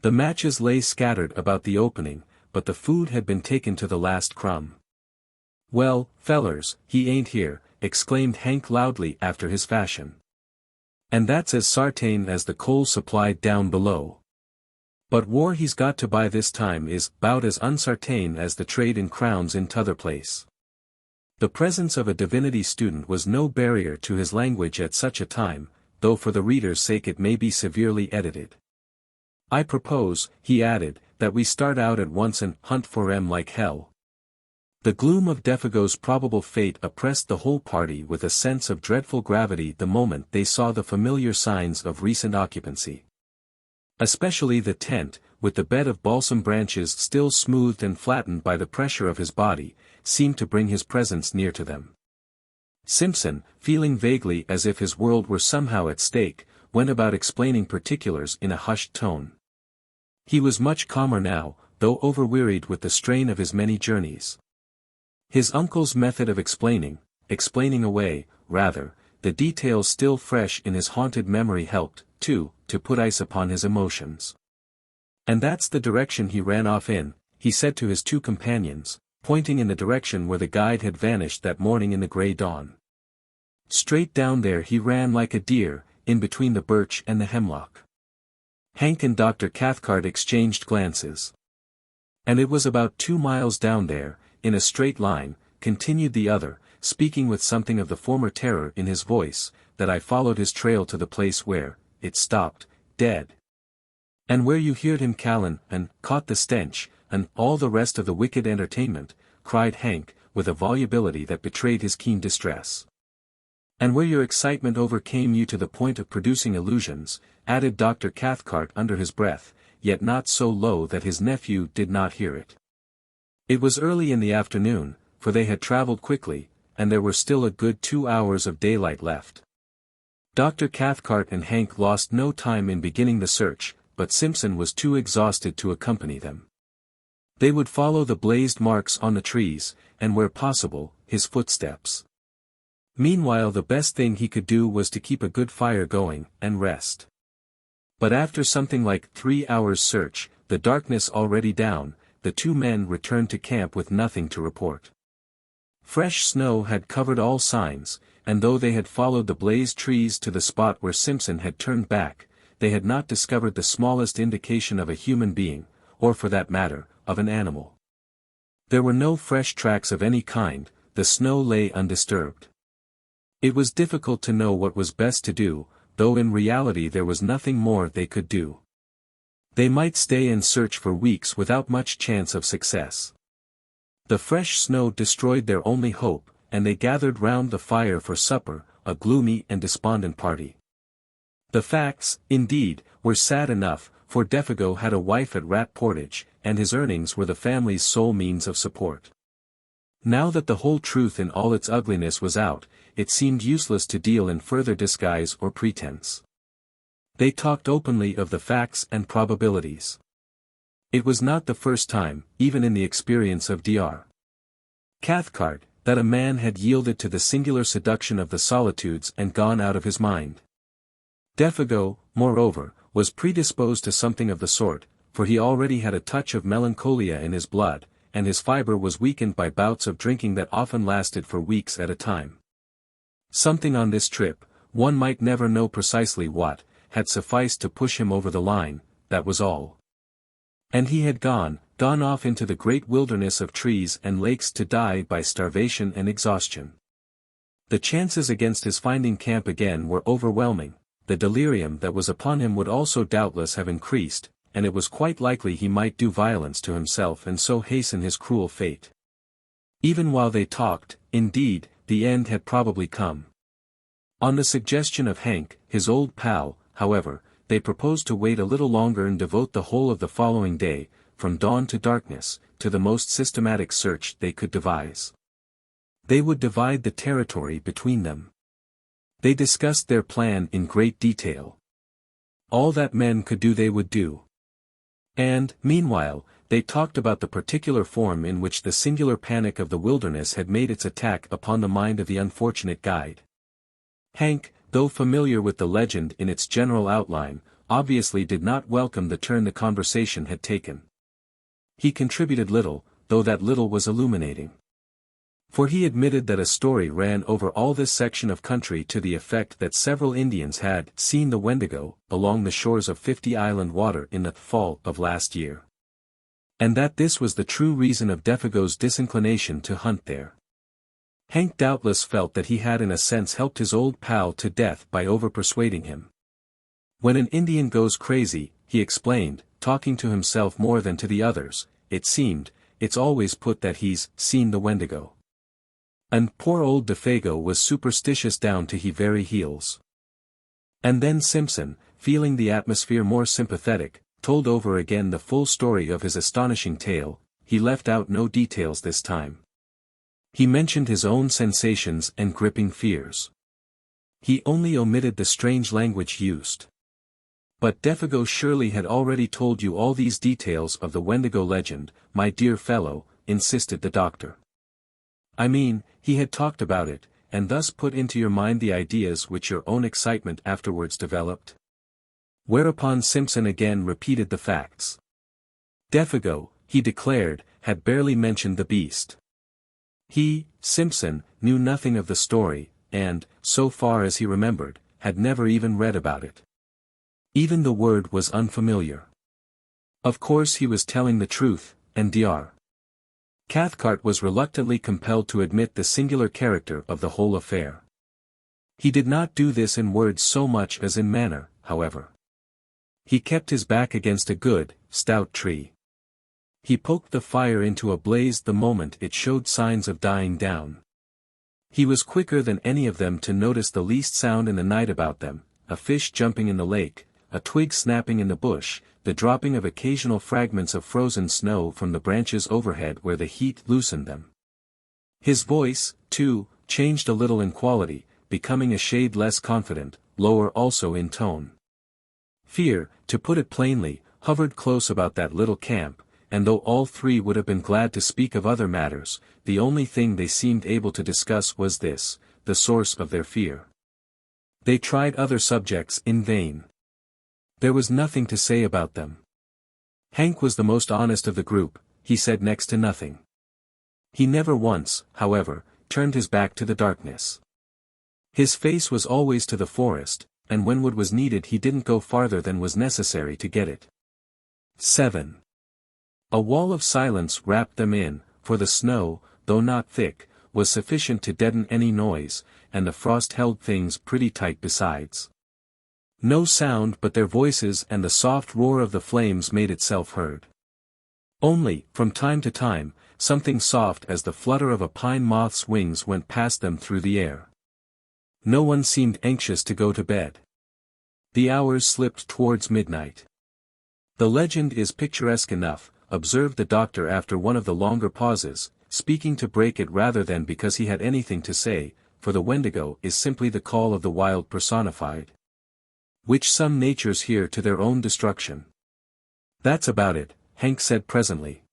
The matches lay scattered about the opening, but the food had been taken to the last crumb. "Well, fellers, he ain't here," exclaimed Hank loudly after his fashion. "And that's as sartain as the coal supplied down below. But war he's got to buy this time is 'bout as unsartain as the trade in crowns in t'other place." The presence of a divinity student was no barrier to his language at such a time, though for the reader's sake it may be severely edited. "I propose," he added, "that we start out at once and hunt for 'em like hell." The gloom of Defago's probable fate oppressed the whole party with a sense of dreadful gravity the moment they saw the familiar signs of recent occupancy. Especially the tent, with the bed of balsam branches still smoothed and flattened by the pressure of his body, seemed to bring his presence near to them. Simpson, feeling vaguely as if his world were somehow at stake, went about explaining particulars in a hushed tone. He was much calmer now, though overwearied with the strain of his many journeys. His uncle's method of explaining away, rather, the details still fresh in his haunted memory helped, too, to put ice upon his emotions. "And that's the direction he ran off in," he said to his two companions, pointing in the direction where the guide had vanished that morning in the grey dawn. "Straight down there he ran like a deer, in between the birch and the hemlock." Hank and Dr. Cathcart exchanged glances. "And it was about 2 miles down there, in a straight line," continued the other, speaking with something of the former terror in his voice, "that I followed his trail to the place where it stopped, dead." "And where you heard him callin', and caught the stench, and all the rest of the wicked entertainment," cried Hank, with a volubility that betrayed his keen distress. "And where your excitement overcame you to the point of producing illusions," added Dr. Cathcart under his breath, yet not so low that his nephew did not hear it. It was early in the afternoon, for they had traveled quickly, and there were still a good 2 hours of daylight left. Dr. Cathcart and Hank lost no time in beginning the search, but Simpson was too exhausted to accompany them. They would follow the blazed marks on the trees, and where possible, his footsteps. Meanwhile the best thing he could do was to keep a good fire going, and rest. But after something like 3 hours' search, the darkness already down, the two men returned to camp with nothing to report. Fresh snow had covered all signs, and though they had followed the blazed trees to the spot where Simpson had turned back, they had not discovered the smallest indication of a human being, or for that matter, of an animal. There were no fresh tracks of any kind, the snow lay undisturbed. It was difficult to know what was best to do, though in reality there was nothing more they could do. They might stay and search for weeks without much chance of success. The fresh snow destroyed their only hope, and they gathered round the fire for supper, a gloomy and despondent party. The facts, indeed, were sad enough, for Defago had a wife at Rat Portage, and his earnings were the family's sole means of support. Now that the whole truth in all its ugliness was out, it seemed useless to deal in further disguise or pretense. They talked openly of the facts and probabilities. It was not the first time, even in the experience of Dr. Cathcart, that a man had yielded to the singular seduction of the solitudes and gone out of his mind. Defago, moreover, was predisposed to something of the sort, for he already had a touch of melancholia in his blood, and his fibre was weakened by bouts of drinking that often lasted for weeks at a time. Something on this trip, one might never know precisely what, had sufficed to push him over the line, that was all. And he had gone off into the great wilderness of trees and lakes to die by starvation and exhaustion. The chances against his finding camp again were overwhelming, the delirium that was upon him would also doubtless have increased, and it was quite likely he might do violence to himself and so hasten his cruel fate. Even while they talked, indeed, the end had probably come. On the suggestion of Hank, his old pal, however, they proposed to wait a little longer and devote the whole of the following day, from dawn to darkness, to the most systematic search they could devise. They would divide the territory between them. They discussed their plan in great detail. All that men could do they would do. And, meanwhile, they talked about the particular form in which the singular panic of the wilderness had made its attack upon the mind of the unfortunate guide. Hank, though familiar with the legend in its general outline, obviously did not welcome the turn the conversation had taken. He contributed little, though that little was illuminating. For he admitted that a story ran over all this section of country to the effect that several Indians had seen the Wendigo along the shores of 50 Island Water in the fall of last year. And that this was the true reason of Defago's disinclination to hunt there. Hank doubtless felt that he had in a sense helped his old pal to death by over-persuading him. When an Indian goes crazy, he explained, talking to himself more than to the others, it's always put that he's seen the Wendigo. And poor old Defago was superstitious down to he very heels. And then Simpson, feeling the atmosphere more sympathetic, told over again the full story of his astonishing tale. He left out no details this time. He mentioned his own sensations and gripping fears. He only omitted the strange language used. But Defago surely had already told you all these details of the Wendigo legend, my dear fellow, insisted the doctor. I mean, he had talked about it, and thus put into your mind the ideas which your own excitement afterwards developed? Whereupon Simpson again repeated the facts. Defago, he declared, had barely mentioned the beast. He, Simpson, knew nothing of the story, and, so far as he remembered, had never even read about it. Even the word was unfamiliar. Of course he was telling the truth, and Dr. Cathcart was reluctantly compelled to admit the singular character of the whole affair. He did not do this in words so much as in manner, however. He kept his back against a good, stout tree. He poked the fire into a blaze the moment it showed signs of dying down. He was quicker than any of them to notice the least sound in the night about them, a fish jumping in the lake, a twig snapping in the bush, the dropping of occasional fragments of frozen snow from the branches overhead where the heat loosened them. His voice, too, changed a little in quality, becoming a shade less confident, lower also in tone. Fear, to put it plainly, hovered close about that little camp, and though all three would have been glad to speak of other matters, the only thing they seemed able to discuss was this, the source of their fear. They tried other subjects in vain. There was nothing to say about them. Hank was the most honest of the group, he said next to nothing. He never once, however, turned his back to the darkness. His face was always to the forest, and when wood was needed he didn't go farther than was necessary to get it. 7. A wall of silence wrapped them in, for the snow, though not thick, was sufficient to deaden any noise, and the frost held things pretty tight besides. No sound but their voices and the soft roar of the flames made itself heard. Only, from time to time, something soft as the flutter of a pine moth's wings went past them through the air. No one seemed anxious to go to bed. The hours slipped towards midnight. The legend is picturesque enough, observed the doctor after one of the longer pauses, speaking to break it rather than because he had anything to say, for the Wendigo is simply the call of the wild personified, which some natures hear to their own destruction. That's about it, Hank said presently.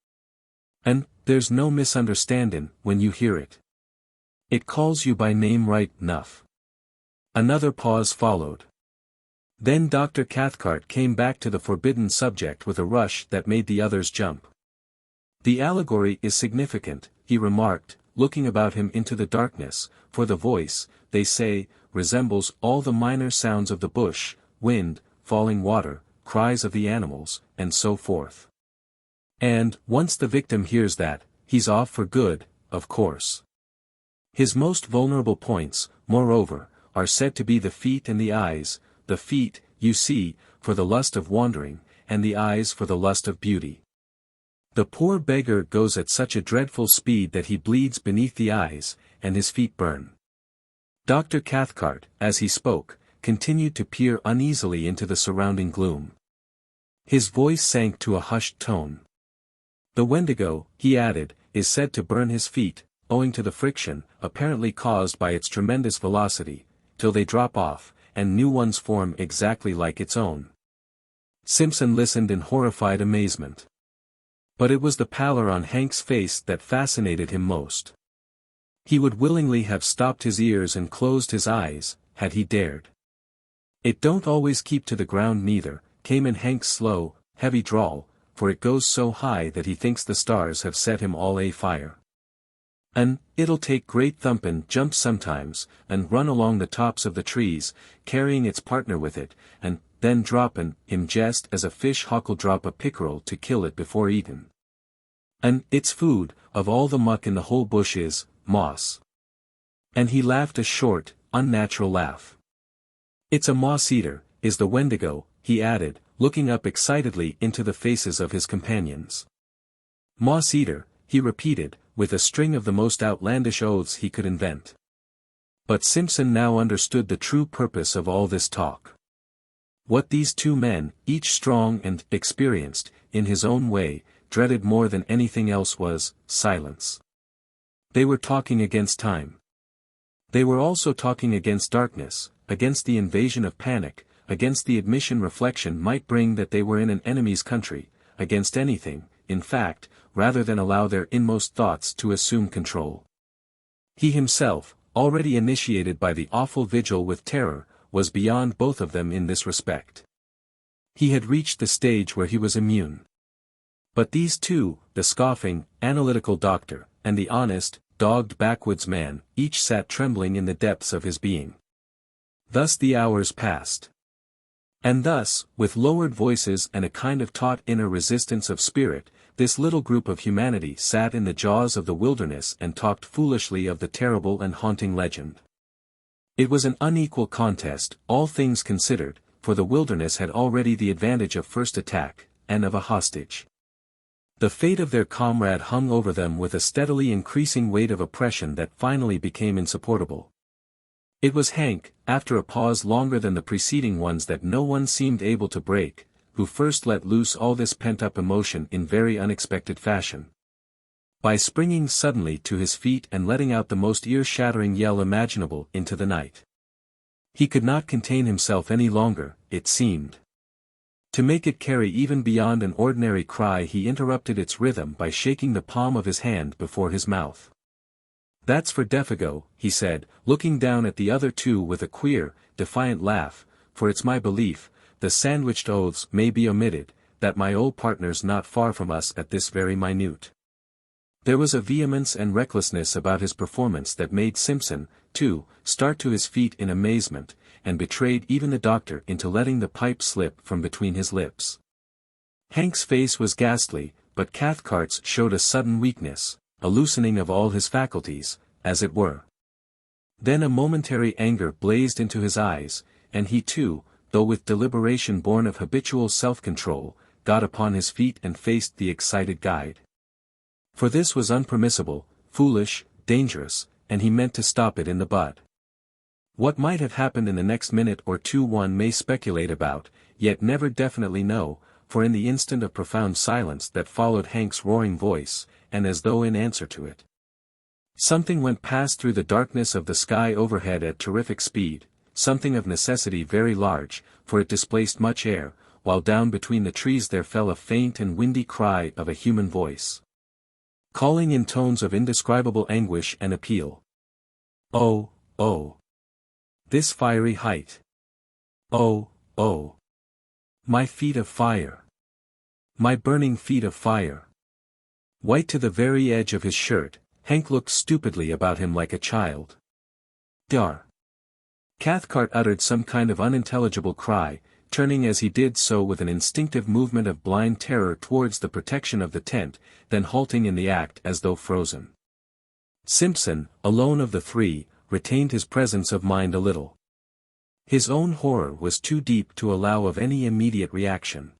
And, there's no misunderstandin' when you hear it. It calls you by name right enough. Another pause followed. Then Dr. Cathcart came back to the forbidden subject with a rush that made the others jump. The allegory is significant, he remarked, looking about him into the darkness, for the voice, they say, resembles all the minor sounds of the bush, wind, falling water, cries of the animals, and so forth. And, once the victim hears that, he's off for good, of course. His most vulnerable points, moreover, are said to be the feet and the eyes, the feet, you see, for the lust of wandering, and the eyes for the lust of beauty. The poor beggar goes at such a dreadful speed that he bleeds beneath the eyes, and his feet burn. Dr. Cathcart, as he spoke, continued to peer uneasily into the surrounding gloom. His voice sank to a hushed tone. The Wendigo, he added, is said to burn his feet, owing to the friction, apparently caused by its tremendous velocity, till they drop off, and new ones form exactly like its own. Simpson listened in horrified amazement. But it was the pallor on Hank's face that fascinated him most. He would willingly have stopped his ears and closed his eyes, had he dared. It don't always keep to the ground neither, came in Hank's slow, heavy drawl, for it goes so high that he thinks the stars have set him all afire. And, it'll take great thumpin' jumps sometimes, and run along the tops of the trees, carrying its partner with it, and, then droppin' him just as a fish hawk'll drop a pickerel to kill it before eatin'. And, its food, of all the muck in the whole bush is, moss. And he laughed a short, unnatural laugh. It's a moss-eater, is the Wendigo, he added, looking up excitedly into the faces of his companions. Moss-eater, he repeated, with a string of the most outlandish oaths he could invent. But Simpson now understood the true purpose of all this talk. What these two men, each strong and experienced, in his own way, dreaded more than anything else was, silence. They were talking against time. They were also talking against darkness, against the invasion of panic, against the admission reflection might bring that they were in an enemy's country, against anything, in fact, rather than allow their inmost thoughts to assume control. He himself, already initiated by the awful vigil with terror, was beyond both of them in this respect. He had reached the stage where he was immune. But these two, the scoffing, analytical doctor, and the honest, dogged backwoods man, each sat trembling in the depths of his being. Thus the hours passed. And thus, with lowered voices and a kind of taut inner resistance of spirit, this little group of humanity sat in the jaws of the wilderness and talked foolishly of the terrible and haunting legend. It was an unequal contest, all things considered, for the wilderness had already the advantage of first attack, and of a hostage. The fate of their comrade hung over them with a steadily increasing weight of oppression that finally became insupportable. It was Hank, after a pause longer than the preceding ones that no one seemed able to break, who first let loose all this pent-up emotion in very unexpected fashion. By springing suddenly to his feet and letting out the most ear-shattering yell imaginable into the night. He could not contain himself any longer, it seemed. To make it carry even beyond an ordinary cry, he interrupted its rhythm by shaking the palm of his hand before his mouth. "That's for Defago," he said, looking down at the other two with a queer, defiant laugh, "for it's my belief, the sandwiched oaths may be omitted, that my old partner's not far from us at this very minute." There was a vehemence and recklessness about his performance that made Simpson, too, start to his feet in amazement, and betrayed even the doctor into letting the pipe slip from between his lips. Hank's face was ghastly, but Cathcart's showed a sudden weakness, a loosening of all his faculties, as it were. Then a momentary anger blazed into his eyes, and he too, though with deliberation born of habitual self-control, got upon his feet and faced the excited guide. For this was unpermissible, foolish, dangerous, and he meant to stop it in the bud. What might have happened in the next minute or two one may speculate about, yet never definitely know, for in the instant of profound silence that followed Hank's roaring voice, and as though in answer to it, something went past through the darkness of the sky overhead at terrific speed, something of necessity very large, for it displaced much air, while down between the trees there fell a faint and windy cry of a human voice, calling in tones of indescribable anguish and appeal. "Oh, oh! This fiery height! Oh, oh! My feet of fire! My burning feet of fire!" White to the very edge of his shirt, Hank looked stupidly about him like a child. "Dar!" Cathcart uttered some kind of unintelligible cry, turning as he did so with an instinctive movement of blind terror towards the protection of the tent, then halting in the act as though frozen. Simpson, alone of the three, retained his presence of mind a little. His own horror was too deep to allow of any immediate reaction.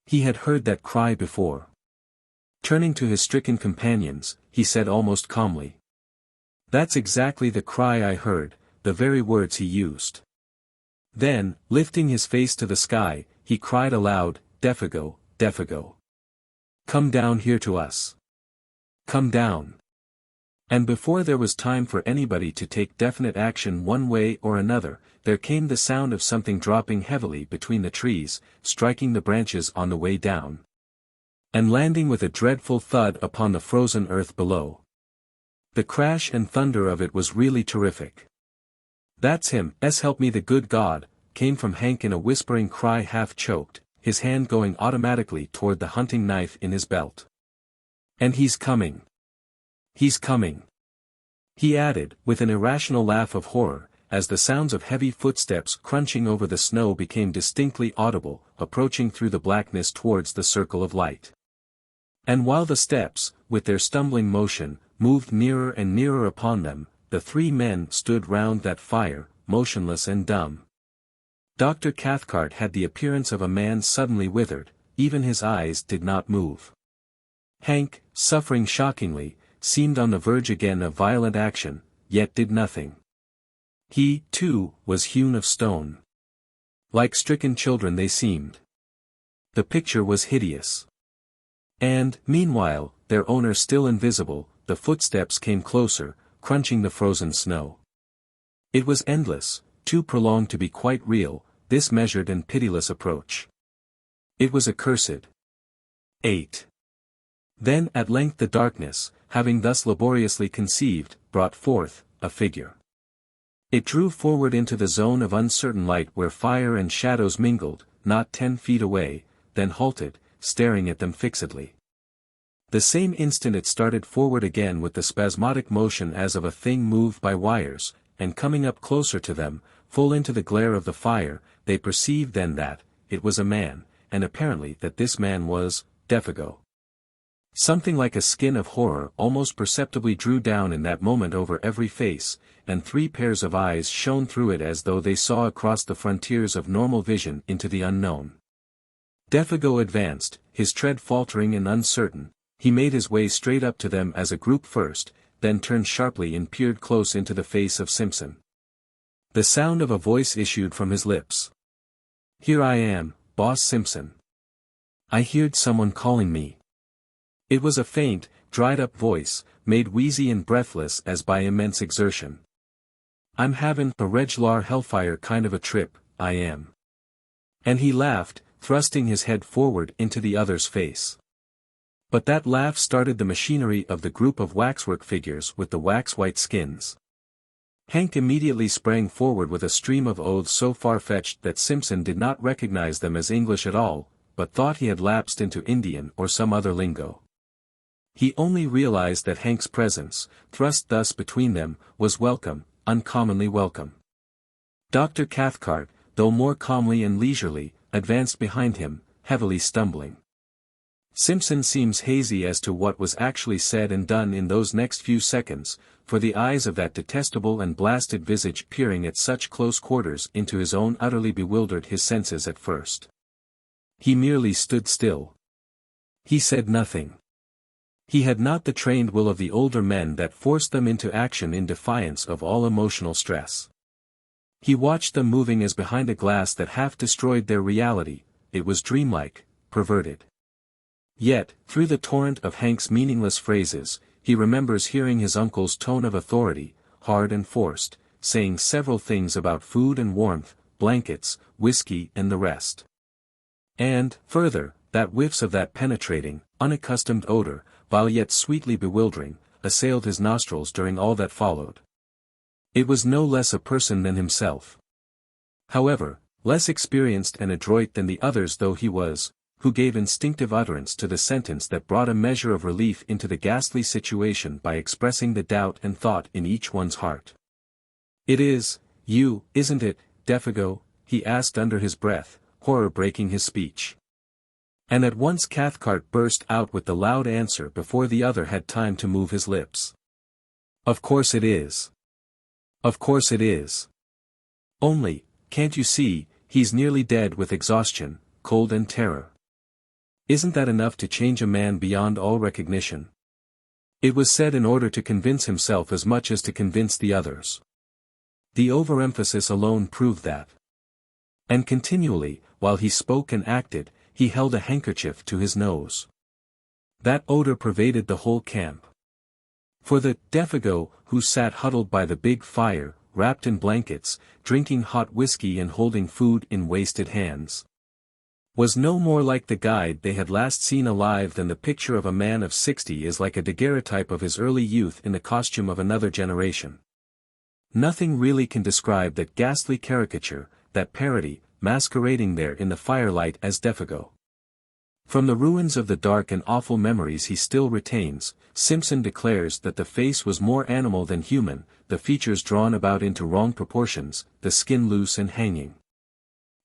He had heard that cry before. Turning to his stricken companions, he said almost calmly, "That's exactly the cry I heard, the very words he used." Then, lifting his face to the sky, he cried aloud, "Defago, Defago! Come down here to us! Come down!" And before there was time for anybody to take definite action one way or another, there came the sound of something dropping heavily between the trees, striking the branches on the way down, and landing with a dreadful thud upon the frozen earth below. The crash and thunder of it was really terrific. "That's him, help me the good God," came from Hank in a whispering cry half choked, his hand going automatically toward the hunting knife in his belt. "And he's coming. He's coming," he added, with an irrational laugh of horror, as the sounds of heavy footsteps crunching over the snow became distinctly audible, approaching through the blackness towards the circle of light. And while the steps, with their stumbling motion, moved nearer and nearer upon them, the three men stood round that fire, motionless and dumb. Dr. Cathcart had the appearance of a man suddenly withered, even his eyes did not move. Hank, suffering shockingly, seemed on the verge again of violent action, yet did nothing. He, too, was hewn of stone. Like stricken children they seemed. The picture was hideous. And, meanwhile, their owner still invisible, the footsteps came closer, crunching the frozen snow. It was endless, too prolonged to be quite real, this measured and pitiless approach. It was accursed. 8. Then at length the darkness, having thus laboriously conceived, brought forth a figure. It drew forward into the zone of uncertain light where fire and shadows mingled, not 10 feet away, then halted, staring at them fixedly. The same instant it started forward again with the spasmodic motion as of a thing moved by wires, and coming up closer to them, full into the glare of the fire, they perceived then that it was a man, and apparently that this man was Defago. Something like a skin of horror almost perceptibly drew down in that moment over every face, and 3 pairs of eyes shone through it as though they saw across the frontiers of normal vision into the unknown. Defago advanced, his tread faltering and uncertain. He made his way straight up to them as a group first, then turned sharply and peered close into the face of Simpson. The sound of a voice issued from his lips. "Here I am, Boss Simpson. I heard someone calling me." It was a faint, dried-up voice, made wheezy and breathless as by immense exertion. "I'm havin' a reg'lar hellfire kind of a trip, I am." And he laughed, thrusting his head forward into the other's face. But that laugh started the machinery of the group of waxwork figures with the wax-white skins. Hank immediately sprang forward with a stream of oaths so far-fetched that Simpson did not recognize them as English at all, but thought he had lapsed into Indian or some other lingo. He only realized that Hank's presence, thrust thus between them, was welcome, uncommonly welcome. Dr. Cathcart, though more calmly and leisurely, advanced behind him, heavily stumbling. Simpson seems hazy as to what was actually said and done in those next few seconds, for the eyes of that detestable and blasted visage peering at such close quarters into his own utterly bewildered his senses at first. He merely stood still. He said nothing. He had not the trained will of the older men that forced them into action in defiance of all emotional stress. He watched them moving as behind a glass that half destroyed their reality. It was dreamlike, perverted. Yet, through the torrent of Hank's meaningless phrases, he remembers hearing his uncle's tone of authority, hard and forced, saying several things about food and warmth, blankets, whiskey and the rest. And, further, that whiffs of that penetrating, unaccustomed odor, while yet sweetly bewildering, assailed his nostrils during all that followed. It was no less a person than himself. However, less experienced and adroit than the others though he was, who gave instinctive utterance to the sentence that brought a measure of relief into the ghastly situation by expressing the doubt and thought in each one's heart. "It is, you, isn't it, Defago?" he asked under his breath, horror breaking his speech. And at once Cathcart burst out with the loud answer before the other had time to move his lips. "Of course it is. Of course it is. Only, can't you see, he's nearly dead with exhaustion, cold and terror. Isn't that enough to change a man beyond all recognition?" It was said in order to convince himself as much as to convince the others. The overemphasis alone proved that. And continually, while he spoke and acted, he held a handkerchief to his nose. That odor pervaded the whole camp. For the Defago, who sat huddled by the big fire, wrapped in blankets, drinking hot whiskey and holding food in wasted hands, was no more like the guide they had last seen alive than the picture of a man of 60 is like a daguerreotype of his early youth in the costume of another generation. Nothing really can describe that ghastly caricature, that parody, masquerading there in the firelight as Defago. From the ruins of the dark and awful memories he still retains, Simpson declares that the face was more animal than human, the features drawn about into wrong proportions, the skin loose and hanging,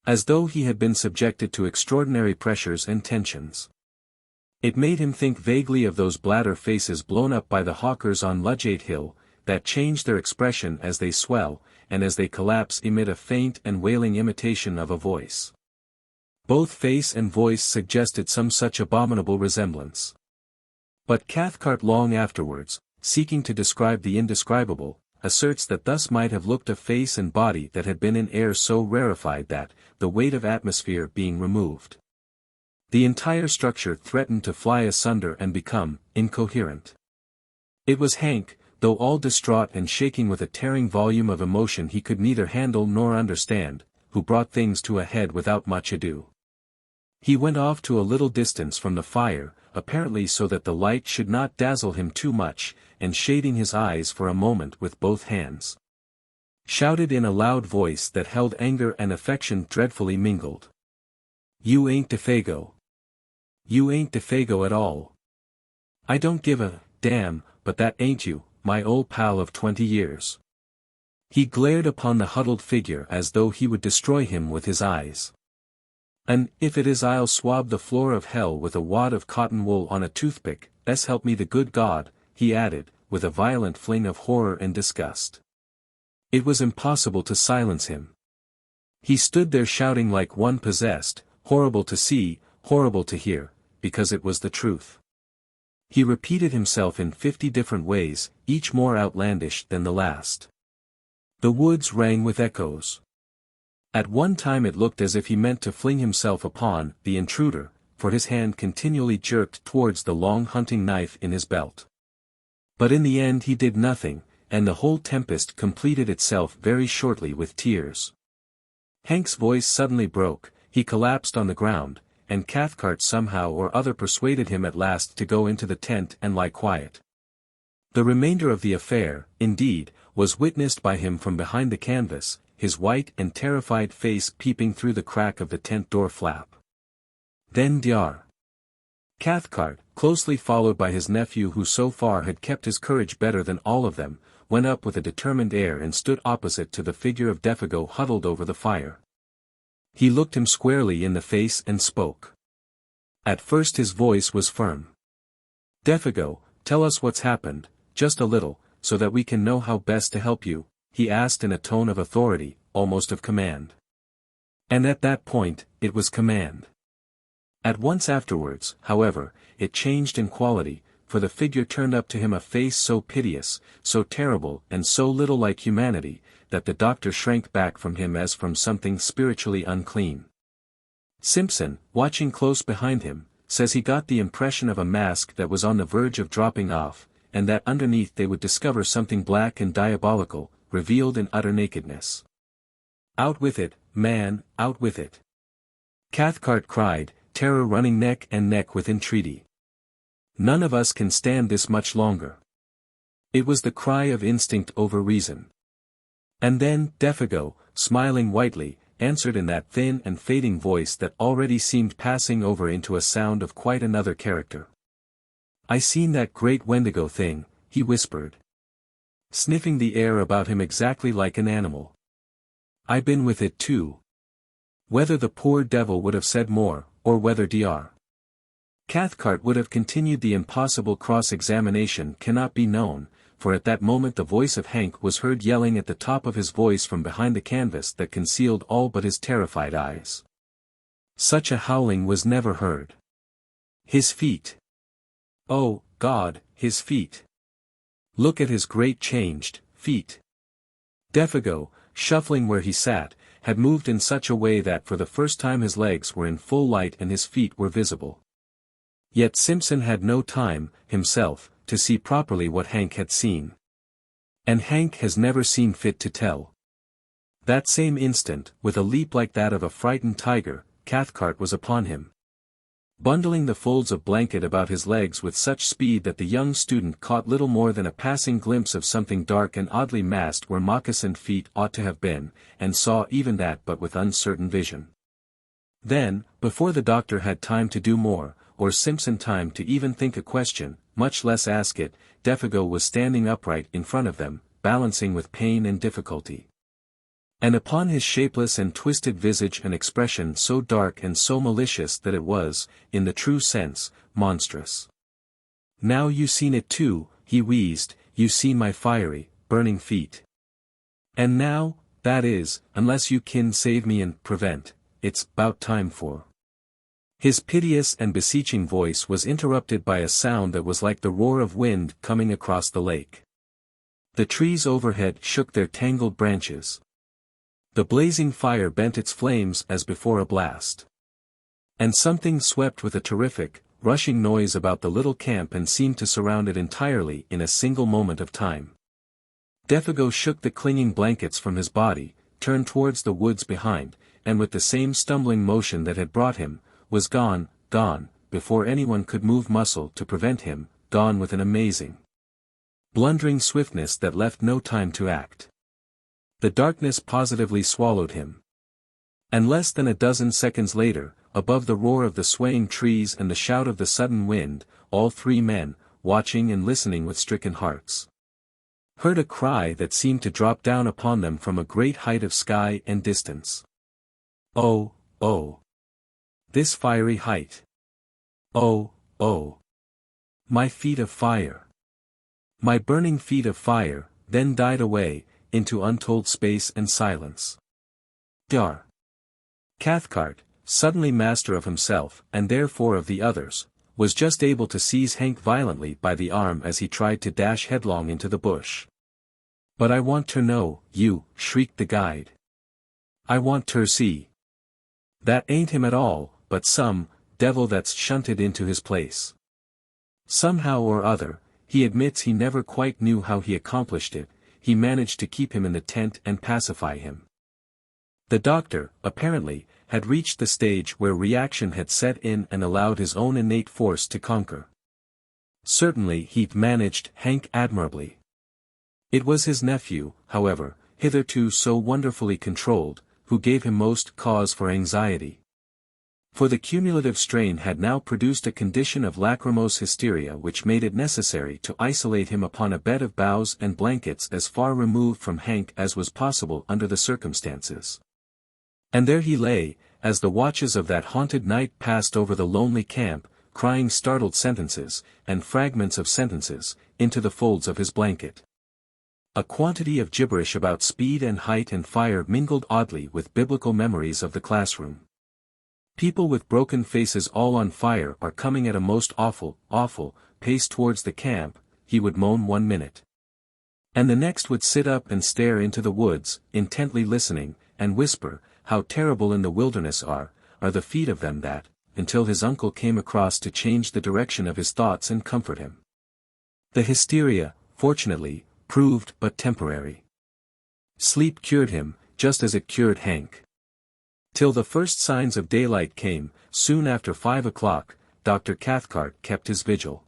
as though he had been subjected to extraordinary pressures and tensions. It made him think vaguely of those bladder faces blown up by the hawkers on Ludgate Hill, that change their expression as they swell, and as they collapse emit a faint and wailing imitation of a voice. Both face and voice suggested some such abominable resemblance. But Cathcart long afterwards, seeking to describe the indescribable, asserts that thus might have looked a face and body that had been in air so rarefied that, the weight of atmosphere being removed, the entire structure threatened to fly asunder and become incoherent. It was Hank, though all distraught and shaking with a tearing volume of emotion he could neither handle nor understand, who brought things to a head without much ado. He went off to a little distance from the fire, apparently so that the light should not dazzle him too much, and shading his eyes for a moment with both hands, shouted in a loud voice that held anger and affection dreadfully mingled. "You ain't Defago. You ain't Defago at all. I don't give a damn, but that ain't you, my old pal of 20 years. He glared upon the huddled figure as though he would destroy him with his eyes. "And if it is I'll swab the floor of hell with a wad of cotton wool on a toothpick, help me the good God," he added, with a violent fling of horror and disgust. It was impossible to silence him. He stood there shouting like one possessed, horrible to see, horrible to hear, because it was the truth. He repeated himself in 50 different ways, each more outlandish than the last. The woods rang with echoes. At one time it looked as if he meant to fling himself upon the intruder, for his hand continually jerked towards the long hunting knife in his belt. But in the end he did nothing, and the whole tempest completed itself very shortly with tears. Hank's voice suddenly broke, he collapsed on the ground, and Cathcart somehow or other persuaded him at last to go into the tent and lie quiet. The remainder of the affair, indeed, was witnessed by him from behind the canvas, his white and terrified face peeping through the crack of the tent door flap. Then Dr. Cathcart, closely followed by his nephew who so far had kept his courage better than all of them, went up with a determined air and stood opposite to the figure of Defago huddled over the fire. He looked him squarely in the face and spoke. At first his voice was firm. "Defago, tell us what's happened, just a little, so that we can know how best to help you," he asked in a tone of authority, almost of command. And at that point, it was command. At once afterwards, however, it changed in quality, for the figure turned up to him a face so piteous, so terrible and so little like humanity, that the doctor shrank back from him as from something spiritually unclean. Simpson, watching close behind him, says he got the impression of a mask that was on the verge of dropping off, and that underneath they would discover something black and diabolical, revealed in utter nakedness. "Out with it, man, out with it!" Cathcart cried, terror running neck and neck with entreaty. "None of us can stand this much longer." It was the cry of instinct over reason. And then Defago, smiling whitely, answered in that thin and fading voice that already seemed passing over into a sound of quite another character. "I seen that great Wendigo thing," he whispered, sniffing the air about him exactly like an animal. "I been with it too." Whether the poor devil would have said more, or whether Dr. Cathcart would have continued the impossible cross-examination cannot be known, for at that moment the voice of Hank was heard yelling at the top of his voice from behind the canvas that concealed all but his terrified eyes. Such a howling was never heard. His feet! Oh, God, his feet! Look at his great changed feet! Defago, shuffling where he sat, had moved in such a way that for the first time his legs were in full light and his feet were visible. Yet Simpson had no time, himself, to see properly what Hank had seen. And Hank has never seen fit to tell. That same instant, with a leap like that of a frightened tiger, Cathcart was upon him, bundling the folds of blanket about his legs with such speed that the young student caught little more than a passing glimpse of something dark and oddly massed where moccasined feet ought to have been, and saw even that but with uncertain vision. Then, before the doctor had time to do more, or Simpson time to even think a question, much less ask it, Defago was standing upright in front of them, balancing with pain and difficulty. And upon his shapeless and twisted visage an expression so dark and so malicious that it was, in the true sense, monstrous. "Now you seen it too," he wheezed, "you seen my fiery, burning feet. And now, that is, unless you kin save me and prevent, it's 'bout time for—" His piteous and beseeching voice was interrupted by a sound that was like the roar of wind coming across the lake. The trees overhead shook their tangled branches. The blazing fire bent its flames as before a blast. And something swept with a terrific, rushing noise about the little camp and seemed to surround it entirely in a single moment of time. Defago shook the clinging blankets from his body, turned towards the woods behind, and with the same stumbling motion that had brought him, was gone, before anyone could move muscle to prevent him, gone with an amazing, blundering swiftness that left no time to act. The darkness positively swallowed him. And less than a dozen seconds later, above the roar of the swaying trees and the shout of the sudden wind, all three men, watching and listening with stricken hearts, heard a cry that seemed to drop down upon them from a great height of sky and distance. "Oh, oh! This fiery height! Oh, oh! My feet of fire! My burning feet of fire!" then died away, into untold space and silence. Dr. Cathcart, suddenly master of himself and therefore of the others, was just able to seize Hank violently by the arm as he tried to dash headlong into the bush. "But I want ter know, you," shrieked the guide. "I want ter see. That ain't him at all, but some devil that's shunted into his place. Somehow or other, he admits he never quite knew how he accomplished it, he managed to keep him in the tent and pacify him." The doctor, apparently, had reached the stage where reaction had set in and allowed his own innate force to conquer. Certainly he'd managed Hank admirably. It was his nephew, however, hitherto so wonderfully controlled, who gave him most cause for anxiety. For the cumulative strain had now produced a condition of lachrymose hysteria which made it necessary to isolate him upon a bed of boughs and blankets as far removed from Hank as was possible under the circumstances. And there he lay, as the watches of that haunted night passed over the lonely camp, crying startled sentences, and fragments of sentences, into the folds of his blanket. A quantity of gibberish about speed and height and fire mingled oddly with biblical memories of the classroom. People with broken faces all on fire are coming at a most awful pace towards the camp, he would moan 1 minute. And the next would sit up and stare into the woods, intently listening, and whisper, how terrible in the wilderness are the feet of them that, until his uncle came across to change the direction of his thoughts and comfort him. The hysteria, fortunately, proved but temporary. Sleep cured him, just as it cured Hank. Till the first signs of daylight came, soon after 5 o'clock, Dr. Cathcart kept his vigil.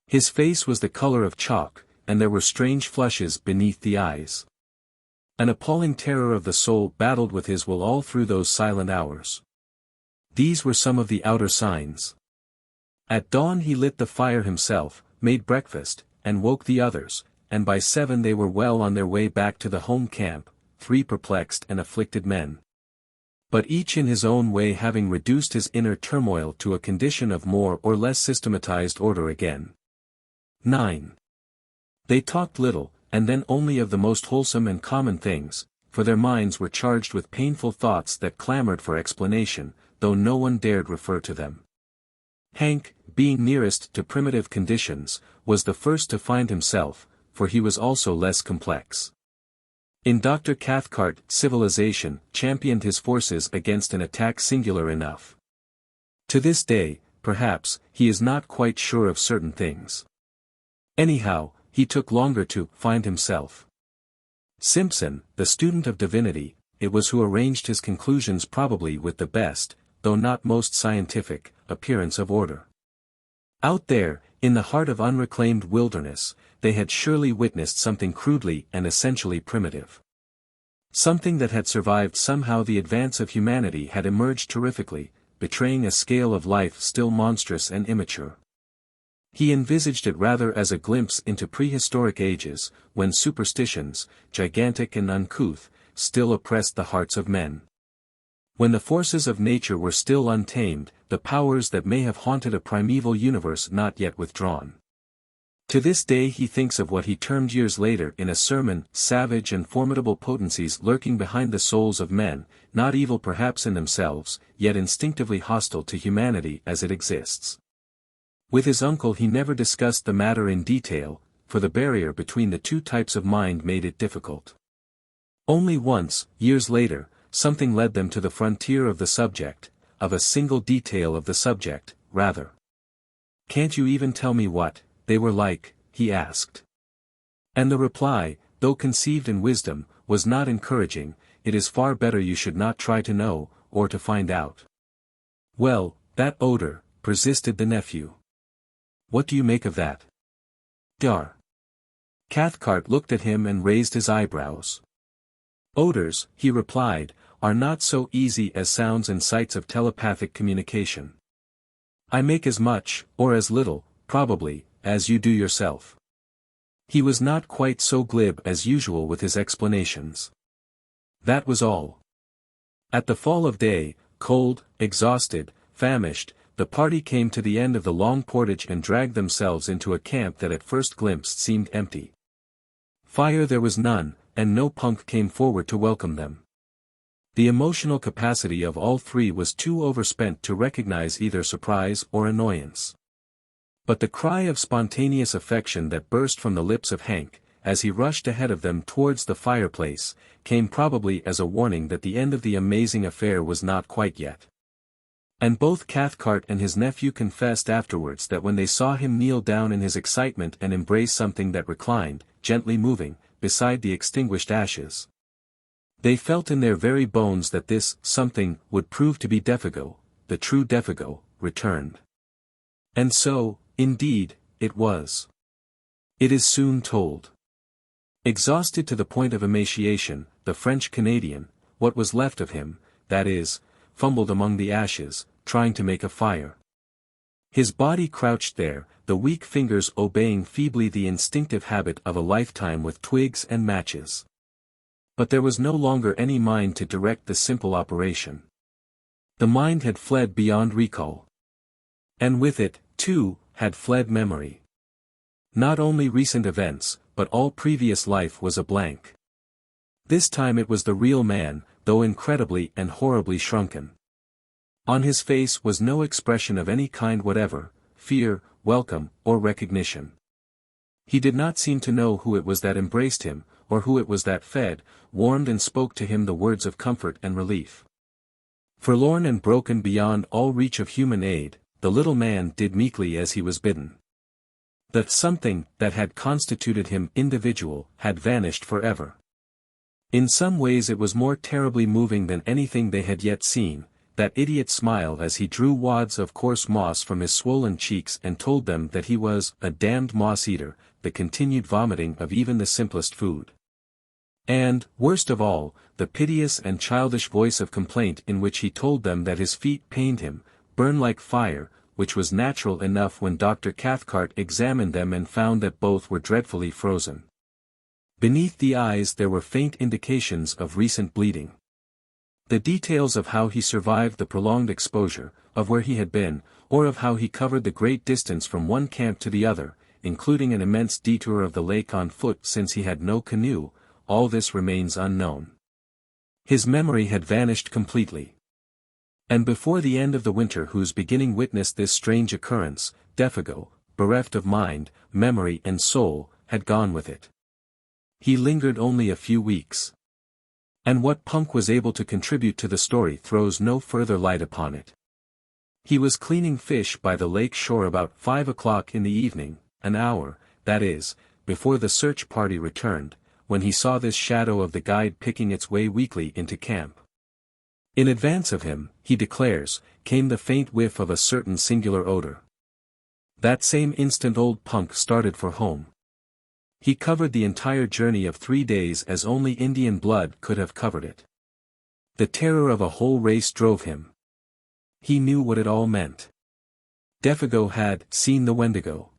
His face was the color of chalk, and there were strange flushes beneath the eyes. An appalling terror of the soul battled with his will all through those silent hours. These were some of the outer signs. At dawn he lit the fire himself, made breakfast, and woke the others, and by 7 they were well on their way back to the home camp, 3 perplexed and afflicted men. But each in his own way having reduced his inner turmoil to a condition of more or less systematized order again. 9. They talked little, and then only of the most wholesome and common things, for their minds were charged with painful thoughts that clamored for explanation, though no one dared refer to them. Hank, being nearest to primitive conditions, was the first to find himself, for he was also less complex. In Dr. Cathcart, civilization championed his forces against an attack singular enough. To this day, perhaps, he is not quite sure of certain things. Anyhow, he took longer to find himself. Simpson, the student of divinity, it was who arranged his conclusions probably with the best, though not most scientific, appearance of order. Out there, in the heart of unreclaimed wilderness, they had surely witnessed something crudely and essentially primitive. Something that had survived somehow the advance of humanity had emerged terrifically, betraying a scale of life still monstrous and immature. He envisaged it rather as a glimpse into prehistoric ages, when superstitions, gigantic and uncouth, still oppressed the hearts of men. When the forces of nature were still untamed, the powers that may have haunted a primeval universe not yet withdrawn. To this day he thinks of what he termed years later in a sermon, savage and formidable potencies lurking behind the souls of men, not evil perhaps in themselves, yet instinctively hostile to humanity as it exists. With his uncle he never discussed the matter in detail, for the barrier between the two types of mind made it difficult. Only once, years later, something led them to the frontier of the subject, of a single detail of the subject, rather. "Can't you even tell me what they were like?" he asked. And the reply, though conceived in wisdom, was not encouraging. "It is far better you should not try to know, or to find out." "Well, that odor," persisted the nephew. "What do you make of that?" Dar. Cathcart looked at him and raised his eyebrows. "Odors," he replied, "are not so easy as sounds and sights of telepathic communication. I make as much, or as little, probably, as you do yourself." He was not quite so glib as usual with his explanations. That was all. At the fall of day, cold, exhausted, famished, the party came to the end of the long portage and dragged themselves into a camp that at first glimpsed seemed empty. Fire there was none, and no punk came forward to welcome them. The emotional capacity of all three was too overspent to recognize either surprise or annoyance. But the cry of spontaneous affection that burst from the lips of Hank, as he rushed ahead of them towards the fireplace, came probably as a warning that the end of the amazing affair was not quite yet. And both Cathcart and his nephew confessed afterwards that when they saw him kneel down in his excitement and embrace something that reclined, gently moving, beside the extinguished ashes, They felt in their very bones that this something would prove to be Defago, the true Defago, returned. And so, indeed, it was. It is soon told. Exhausted to the point of emaciation, the French Canadian, what was left of him, that is, fumbled among the ashes, trying to make a fire. His body crouched there, the weak fingers obeying feebly the instinctive habit of a lifetime with twigs and matches. But there was no longer any mind to direct the simple operation. The mind had fled beyond recall. And with it, too, had fled memory. Not only recent events, but all previous life was a blank. This time it was the real man, though incredibly and horribly shrunken. On his face was no expression of any kind whatever, fear, welcome, or recognition. He did not seem to know who it was that embraced him, or who it was that fed, warmed and spoke to him the words of comfort and relief. Forlorn and broken beyond all reach of human aid, the little man did meekly as he was bidden. The something that had constituted him individual had vanished forever. In some ways it was more terribly moving than anything they had yet seen, that idiot smile as he drew wads of coarse moss from his swollen cheeks and told them that he was a damned moss-eater, the continued vomiting of even the simplest food. And, worst of all, the piteous and childish voice of complaint in which he told them that his feet pained him, burned like fire, which was natural enough when Dr. Cathcart examined them and found that both were dreadfully frozen. Beneath the eyes there were faint indications of recent bleeding. The details of how he survived the prolonged exposure, of where he had been, or of how he covered the great distance from one camp to the other, including an immense detour of the lake on foot since he had no canoe, all this remains unknown. His memory had vanished completely. And before the end of the winter whose beginning witnessed this strange occurrence, Defago, bereft of mind, memory and soul, had gone with it. He lingered only a few weeks. And what Punk was able to contribute to the story throws no further light upon it. He was cleaning fish by the lake shore about 5 o'clock in the evening, an hour, that is, before the search party returned, when he saw this shadow of the guide picking its way weakly into camp. In advance of him, he declares, came the faint whiff of a certain singular odor. That same instant old Punk started for home. He covered the entire journey of 3 days as only Indian blood could have covered it. The terror of a whole race drove him. He knew what it all meant. Defago had seen the Wendigo.